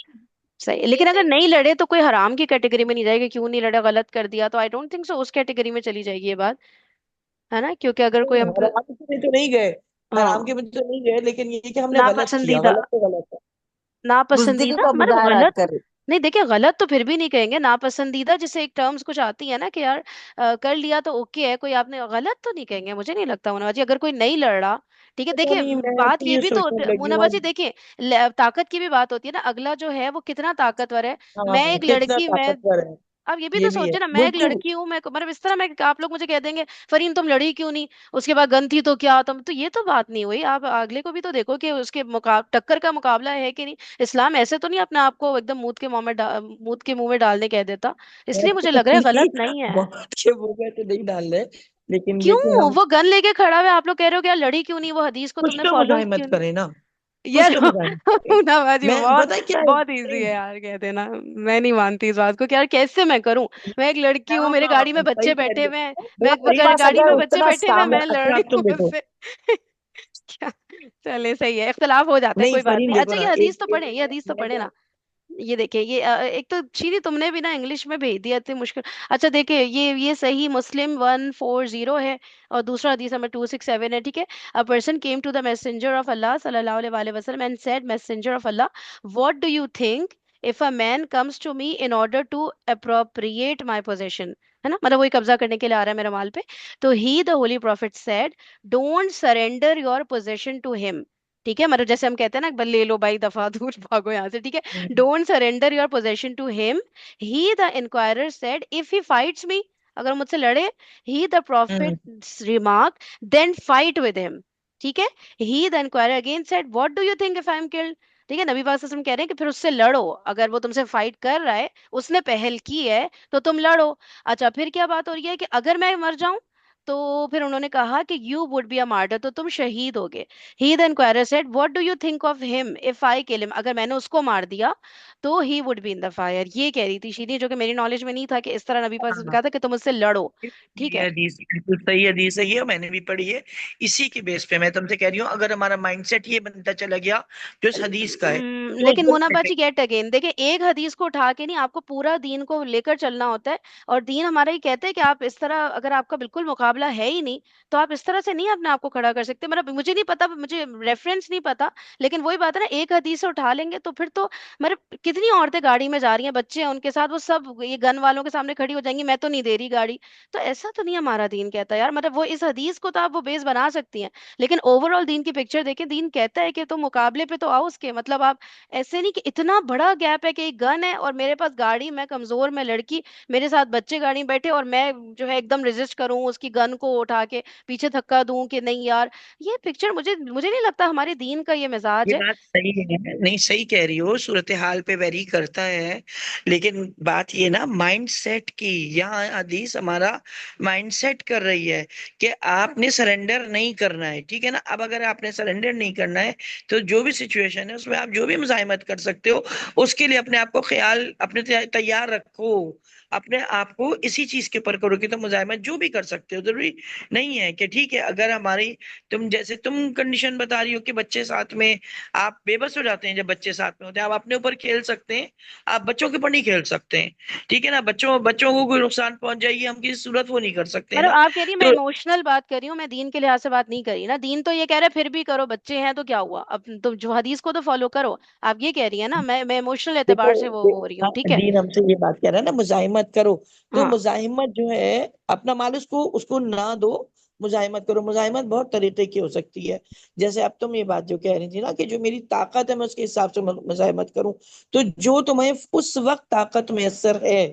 सही है। लेकिन अगर नहीं लड़े तो कोई हराम की कैटेगरी में नहीं जाएगी, क्यों नहीं लड़ा, गलत कर दिया, तो आई डोंट थिंक सो उस कैटेगरी में चली जाएगी ये बात, है ना, क्योंकि अगर कोई नहीं, हम हराम के में तो नहीं गए, हराम के हाँ, में तो नहीं गए, लेकिन ये कि हमने गलत किया, नापसंदीदा, गलत तो गलत है। बुजदिली नापसंदीदा का मतलब मुजाहरा गलत। कर। नहीं देखिए, गलत तो फिर भी नहीं कहेंगे, नापसंदीदा जिसे एक टर्म्स कुछ आती है ना कि यार कर लिया तो ओके है, कोई आपने गलत तो नहीं कहेंगे, मुझे नहीं लगता मुनाबाजी, अगर कोई नहीं लड़ रहा। ठीक है, पता देखिए नहीं, मैं बात तो ये ये भी तो सोचने लगी हूँ मुनाबाजी अब। देखिए, ताकत की भी बात होती है ना, अगला जो है वो कितना ताकतवर है। हाँ, मैं एक कितना लड़की, मैं ताकतवर है, अब ये भी ये तो भी है सोचे ना, मैं एक बिल्कुल। लड़की हूँ, मैं मतलब इस तरह मैं, आप लोग मुझे कह देंगे फरीन तुम लड़ी क्यों नहीं, उसके बाद गन थी तो क्या तुम, तो ये तो बात नहीं हुई, आप अगले को भी तो देखो कि उसके टक्कर का मुकाबला है कि नहीं। इस्लाम ऐसे तो नहीं अपने आप को एकदम मूत के मुंह में डालने कह देता, इसलिए मुझे लग रहा है नहीं, गलत नहीं है। बहुत अच्छे वो गए तो नहीं डाल रहे, लेकिन ये कि क्यों हम वो गन लेके खड़ा हुआ है, आप लोग कह रहे हो कि यार लड़ी क्यों नहीं, वो हदीस को कुछ तुमने तो फॉलो मुजाहिमत क्यों नहीं। करें ना, कुछ यार तो मुजाहिमत करें। नवाजी मैं बहुत पता है क्या है, बहुत इजी है यार, कह देना। मैं नहीं मानती इस बात को कि यार कैसे मैं करूं, मैं एक लड़की हूँ, मेरे गाड़ी में हाँ बच्चे सही कह बैठे रही हो, हुए हैं, मेरा परिवार गाड़ी में अगर बच्चे उतना बैठे हुए हैं, काम है, मैं लड़ अच्छा रही आप तुम हूँ देखो। उससे क्या। चले सही है, इख्तलाफ हो जाता है, नहीं कोई बात फरीन नहीं। देखो अच्छा ना, ये हदीस एक तो एक पढ़े, ये हदीस तो मैं पढ़े क्या, ना। ये देखिए, ये एक तो चीनी तुमने भी ना इंग्लिश में भेज दिया, इतनी मुश्किल। अच्छा देखिए, ये सही मुस्लिम 140 है, और दूसरा हदीस नंबर 267 है। ठीक है, a person came to the messenger of Allah सल्लल्लाहु अलैहि वसल्लम and said, messenger of Allah, what do you think if a man comes to me in order to appropriate my possession, है ना, मतलब वही कब्जा करने के लिए आ रहा है मेरे माल पे। तो he the holy prophet said, don't surrender your possession to him. ठीक है, मतलब जैसे हम कहते हैं ना, "बस ले लो भाई, दफा दूर भागो यहाँ से", ठीक है। Don't surrender your possession to him. He the inquirer said, if he fights me, अगर मुझसे लड़े, he the prophet remark, then fight with him. ठीक है, he the inquirer again said, what do you think if I am killed. ठीक है, नबी पाक सल्लल्लाहु अलैहि वसल्लम कह रहे हैं कि फिर उससे लड़ो, अगर वो तुमसे फाइट कर रहा है, उसने पहल की है, तो तुम लड़ो। अच्छा, फिर क्या बात हो रही है कि अगर मैं मर जाऊं, तो फिर उन्होंने कहा कि you would be a martyr, तो तुम शहीद होगे। He the inquirer said what do you think of him if I kill him, अगर मैंने उसको मार दिया तो he would be in the fire. ये कह रही थी शीरी, जो कि मेरी नॉलेज में नहीं था कि इस तरह नबी पाक ने हाँ, कहा था कि तुम उससे लड़ो। ठीक ये है। हदीस बिल्कुल सही हदीस है, ये मैंने भी पढ़ी है। इसी के बेस पे मैं तुमसे कह रही हूँ, अगर हमारा माइंडसेट ये बनता चला गया जो इस हदीस का है, तो लेकिन वो मोनाबाजी गेट अगेन, देखिए एक हदीस को उठा के नहीं, आपको पूरा दीन को लेकर चलना होता है। और दीन हमारा ही कहते हैं कि आप इस तरह, अगर आपका बिल्कुल मुकाबला है ही नहीं, तो आप इस तरह से नहीं अपने आप को खड़ा कर सकते। मतलब मुझे नहीं पता, मुझे रेफरेंस नहीं पता, लेकिन वही बात है ना, एक हदीस से उठा लेंगे तो फिर तो, मतलब कितनी औरतें गाड़ी में जा रही हैं, बच्चे हैं उनके साथ, वो सब ये गन वालों के सामने खड़ी हो जाएंगी, मैं तो नहीं दे रही गाड़ी। तो ऐसा तो नहीं हमारा दीन कहता यार, मतलब वो इस हदीस को तो आप वो बेस बना सकती हैं, लेकिन ओवरऑल दीन की पिक्चर देखें, दीन कहता है कि तुम मुकाबले पे तो आओ उसके, मतलब आप ऐसे नहीं कि इतना बड़ा गैप है कि एक गन है और मेरे पास गाड़ी, मैं कमजोर, मैं लड़की, मेरे साथ बच्चे गाड़ी में बैठे, और मैं जो है एकदम रेजिस्ट करूं उसकी गन को उठा के पीछे धक्का दूं कि नहीं यार। ये पिक्चर मुझे नहीं लगता हमारे दीन का ये मिजाज ये है। बात सही है, नहीं सही कह रही हो, सूरत हाल पे वेरी करता है। लेकिन बात ये ना माइंड सेट की, यहाँ हदीस हमारा माइंड सेट कर रही है कि आपने सरेंडर नहीं करना है, ठीक है ना। अब अगर आपने सरेंडर नहीं करना है, तो जो भी सिचुएशन है उसमें आप जो भी मुजाहिमत कर सकते हो, उसके लिए अपने आप को ख्याल अपने तैयार रखो। अपने आप को इसी चीज के ऊपर करो कि तुम मुजाहिमत जो भी कर सकते हो। जरूरी नहीं है कि ठीक है, अगर हमारी, तुम जैसे तुम कंडीशन बता रही हो कि बच्चे साथ में, आप बेबस हो जाते हैं जब बच्चे साथ में होते हैं, आप अपने ऊपर खेल सकते हैं, आप बच्चों के ऊपर नहीं खेल सकते हैं, ठीक है ना। बच्चों बच्चों को कोई नुकसान पहुंच जाएगी, हम किसी सूरत वो नहीं कर सकते हैं मतलब ना। आप कह रही हैं मैं तो इमोशनल बात कर रही हूँ, मैं दीन के लिहाज से बात नहीं करी ना। दीन तो ये कह रहा है फिर भी करो, बच्चे हैं तो क्या हुआ, अब तो जो हदीस को तो फॉलो करो, आप ये कह रही है ना। मैं इमोशनल देखो, एतबार से वो हो रही हाँ, हूँ, ठीक है। दीन हमसे ये बात कह रहा है ना, मुजाहिमत करो। तो हाँ। मुजाहिमत जो है, अपना माल उसको उसको ना दो, मुजाहिमत करो। मुजाहिमत बहुत तरीके की हो सकती है। जैसे अब तुम ये बात जो कह रही थी ना कि जो मेरी ताकत है मैं उसके हिसाब से मुजाहिमत करूं, तो जो तुम्हें उस वक्त ताकत मैसर है,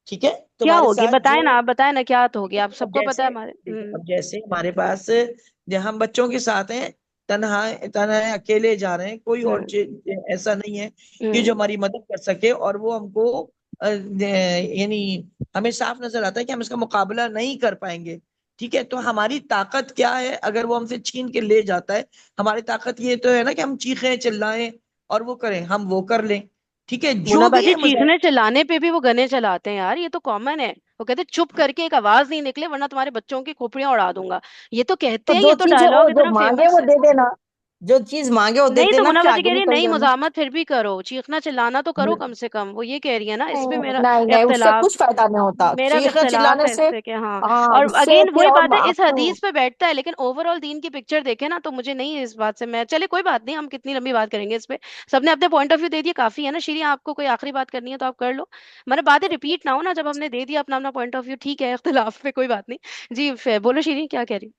ठीक है, क्या तुम्हारे होगी साथ बताए ना, जो, आप बताए ना क्या तो होगी, आप अब सबको पता है जैसे, हमारे। देखो अब जैसे हमारे पास, जब हम बच्चों के साथ हैं, तन्हा तन्हा अकेले जा रहे हैं, कोई और हम्म। चीज ऐसा नहीं है कि हम्म। जो हमारी मदद कर सके, और वो हमको यानी हमें साफ नजर आता है कि हम इसका मुकाबला नहीं कर पाएंगे, ठीक है। तो हमारी ताकत क्या है, अगर वो हमसे छीन के ले जाता है, हमारी ताकत ये तो है ना कि हम चीखें चिल्लाएं और वो करें, हम वो कर लें, ठीक है, मुन्ना जो भी बाजी, है मजाक। चीखने चिल्लाने पे भी वो गने चलाते हैं यार, ये तो कॉमन है। वो कहते हैं चुप करके एक आवाज नहीं निकले वरना तुम्हारे बच्चों की खोपड़ियां उड़ा दूंगा। ये तो कहते तो हैं, जो ये तो चीज है वो डायलॉग जो इतना मांगे फेमस वो है। दे देना, जो चीज मांगे वो दे नहीं तो देना, मुन्ना फिर बाजी आगे कह रही है निकल नहीं, जाना। मुजामत फिर भी करो, चीखना चिल्लाना तो करो कम से कम, वो ये कह रही है ना, नहीं इसमें मेरा नहीं नहीं, उससे इख्तिलाफ, कुछ फायदा नहीं होता, मेरा चीखने इख्तिलाफ चिल्लाने है से। इससे कि हाँ। हाँ, और उससे अगेन फिर वही और बात है, इस आपको। हदीस पे बैठता है, लेकिन ओवरऑल दीन की पिक्चर देखे ना तो मुझे नहीं, इस बात से मैं, चले कोई बात नहीं, हम कितनी लंबी बात करेंगे इस पे। सबने अपने पॉइंट ऑफ व्यू दे दिया, काफी है ना। श्री, आपको कोई आखिरी बात करनी है तो आप कर लो, मतलब बातें रिपीट ना हो ना, जब हमने दे दिया अपना अपना पॉइंट ऑफ व्यू, ठीक है, इख्तिलाफ पे कोई बात नहीं। जी बोलो श्री, क्या कह रही।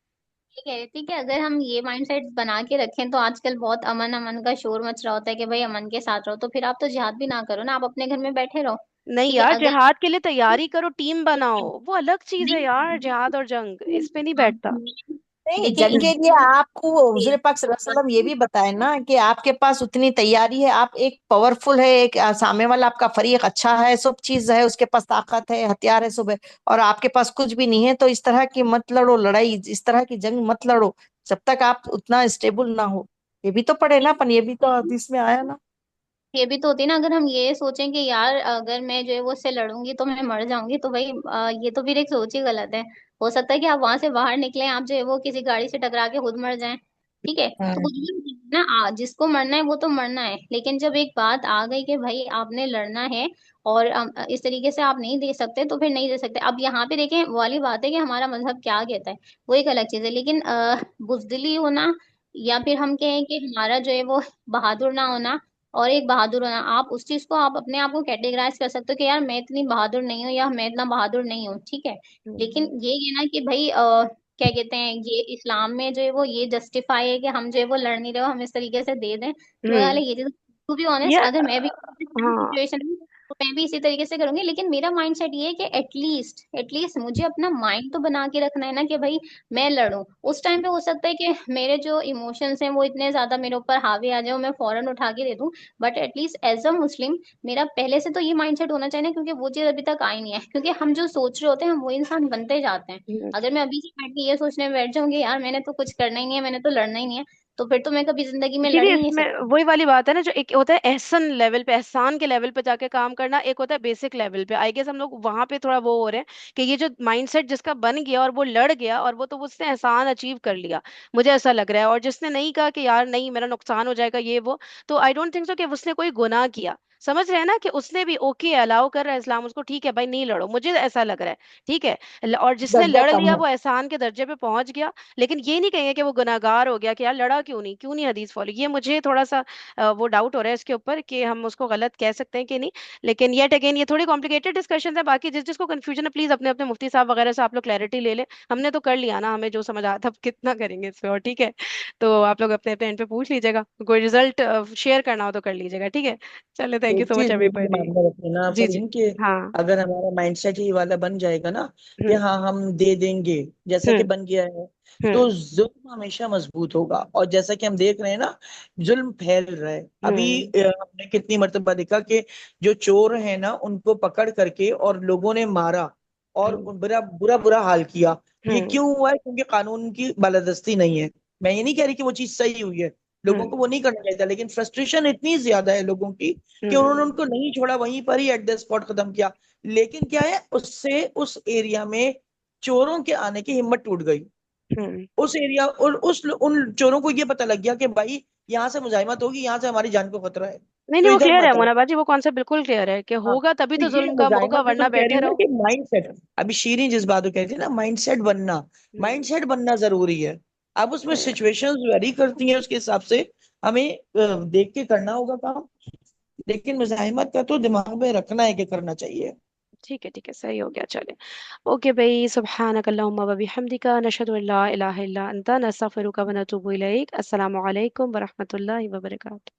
ये कह रही थी कि अगर हम ये माइंडसेट बना के रखें, तो आजकल बहुत अमन अमन का शोर मच रहा होता है कि भाई अमन के साथ रहो, तो फिर आप तो जिहाद भी ना करो ना, आप अपने घर में बैठे रहो। नहीं ठीक है, यार, अगर जिहाद के लिए तैयारी करो, टीम बनाओ, नहीं वो अलग चीज है यार, जिहाद और जंग इस पे नहीं बैठता। नहीं, देखिए जंग इस के लिए आपको हुजूर पाक सल्लल्लाहु अलैहि वसल्लम ये भी बताए ना कि आपके पास उतनी तैयारी है, आप एक पावरफुल है, एक सामने वाला आपका फरीक अच्छा है, सब चीज है, उसके पास ताकत है, हथियार है, सब है, और आपके पास कुछ भी नहीं है, तो इस तरह की मत लड़ो लड़ाई, इस तरह की जंग मत लड़ो जब तक आप उतना स्टेबल ना हो। ये भी तो पढ़े ना अपन, ये भी तो हदीस में आया ना। ये भी तो होती है ना, अगर हम ये सोचें कि यार अगर मैं जो है वो उससे लड़ूंगी तो मैं मर जाऊंगी, तो भाई ये तो फिर एक सोच ही गलत है। हो सकता है कि आप वहां से बाहर निकले, आप जो है वो किसी गाड़ी से टकरा के खुद मर जाएं। ठीक है, तो कुछ भी नहीं है ना, जिसको मरना है वो तो मरना है, लेकिन जब एक बात आ गई कि भाई आपने लड़ना है और इस तरीके से आप नहीं दे सकते, तो फिर नहीं दे सकते। अब यहाँ पे देखें, वो वाली बात है कि हमारा मजहब क्या कहता है, वो एक अलग चीज है, लेकिन बुजदिली होना, या फिर हम कहें कि हमारा जो है वो बहादुर ना होना, और एक बहादुर होना, आप उस चीज को आप अपने आप को कैटेगराइज कर सकते हो कि यार मैं इतनी बहादुर नहीं हूँ या मैं इतना बहादुर नहीं हूँ, ठीक है। लेकिन ये है ना कि भाई क्या कहते हैं, ये इस्लाम में जो है वो ये जस्टिफाई है कि हम जो है वो लड़ नहीं रहे हो, हम इस तरीके से दे दें, तो वाला हम्म। ये चीज, टू बी ये ऑनेस्ट अगर मैं भी हाँ, सिचुएशन तो मैं भी इसी तरीके से करूंगी, लेकिन मेरा माइंड सेट ये है कि एटलीस्ट एटलीस्ट मुझे अपना माइंड तो बना के रखना है ना, कि भाई मैं लड़ूं। उस टाइम पे हो सकता है कि मेरे जो इमोशंस हैं वो इतने ज्यादा मेरे ऊपर हावी आ जाए, मैं फौरन उठा के दे दूं। बट एटलीस्ट एज अ मुस्लिम मेरा पहले से तो ये माइंड सेट होना चाहिए ना, क्योंकि वो चीज अभी तक आई नहीं है। क्योंकि हम जो सोच रहे होते हैं हम वो इंसान बनते जाते हैं। हम्म। अगर मैं अभी से बैठ के ये सोचने बैठ जाऊंगी यार मैंने तो कुछ करना ही नहीं है, मैंने तो लड़ना ही नहीं है, तो फिर तो मैं कभी जिंदगी में लड़ दीदी ही नहीं इसमें सकती। वही वाली बात है ना, जो एक होता है एहसान लेवल पे, एहसान के लेवल पे जाके काम करना, एक होता है बेसिक लेवल पे। आई गेस हम लोग वहां पे थोड़ा वो हो रहे हैं कि ये जो माइंडसेट जिसका बन गया और वो लड़ गया और वो तो उसने एहसान अचीव कर लिया, मुझे ऐसा लग रहा है। और जिसने नहीं कहा कि यार नहीं मेरा नुकसान हो जाएगा ये वो, तो आई डोंट थिंक सो कि उसने कोई गुनाह किया। समझ रहे हैं ना, कि उसने भी ओके अलाउ कर रहा है इस्लाम उसको, ठीक है भाई नहीं लड़ो, मुझे ऐसा लग रहा है। ठीक है। और जिसने दर्जा लड़ कम लिया है। वो एहसान के दर्जे पे पहुंच गया। लेकिन ये नहीं कहेंगे कि वो गुनाहगार हो गया, कि यार लड़ा क्यों नहीं हदीस फॉलो। ये मुझे थोड़ा सा वो डाउट हो रहा है इसके ऊपर कि हम उसको गलत कह सकते हैं कि नहीं। लेकिन येट अगेन ये थोड़ी कॉम्प्लिकेटेड डिस्कशन है। बाकी जिस जिसको कंफ्यूजन है प्लीज अपने अपने मुफ्ती साहब वगैरह से आप लोग क्लैरिटी ले लें। हमने तो कर लिया ना, हमें जो समझ आया था, अब कितना करेंगे इस पे और। ठीक है, तो आप लोग अपने अपने एंड पे पूछ लीजिएगा, कोई रिजल्ट शेयर करना हो तो कर लीजिएगा। ठीक है, चलो थैंक यू एक सो मच चीज ये भी एवरीबॉडी। मान में रखना ना जी जी। फरीन, कि हाँ। अगर हमारा माइंडसेट ही वाला बन जाएगा ना कि हम्म हाँ हम दे देंगे, जैसा कि हम्म बन गया है, तो हम्म जुल्म हमेशा मजबूत होगा। और जैसा कि हम देख रहे हैं ना, जुल्म फैल रहा है अभी। हम्म हमने कितनी मर्तबा देखा कि जो चोर है ना उनको पकड़ करके और लोगों ने मारा और हम्म बुरा बुरा बुरा हाल किया। ये हम्म क्यों हुआ है? क्योंकि कानून की बालादस्ती नहीं है। मैं ये नहीं कह रही कि वो चीज सही हुई है, लोगों हम्म को वो नहीं करना चाहिए था, लेकिन फ्रस्ट्रेशन इतनी ज्यादा है लोगों की कि उन्होंने हम्म उनको नहीं छोड़ा, वहीं पर ही एट द स्पॉट खत्म किया। लेकिन क्या है, उससे उस एरिया में चोरों के आने की हिम्मत टूट गई। हम्म। उस एरिया और उस उन चोरों को ये पता लग गया कि भाई यहाँ से मुजाहिमत होगी, यहाँ से हमारी जान को खतरा है, नहीं तो नहीं, वो इधर क्लियर है मत आओ। मोना बाजी, वो कॉन्सेप्ट बिल्कुल क्लियर है कि हाँ, होगा तभी तो तो ये जुल्म कम होगा, मुजाहिमत में वरना तुम कह रही बैठे हो ना रहो। कि माइंड सेट, अभी शीरीन जिस बात को कह रही थी ना, माइंड सेट बनना, माइंड हम्म सेट बनना जरूरी है। अब उसमें सिचुएशंस वेरी करती हैं, उसके हिसाब से हमें देख के करना होगा काम। लेकिन मुजाहिमत का तो दिमाग में रखना है कि करना चाहिए। ठीक है सही हो गया, चले। ओके भाई, सुब्हानक अल्लाहुम्मा व बिहम्दिका नशहदु अल्ला इलाहा इल्ला अंता नस्तगफिरुका व नतूबु इलैक। अस्सलामु अलैकुम व रहमतुल्लाहि व बरकातुहू।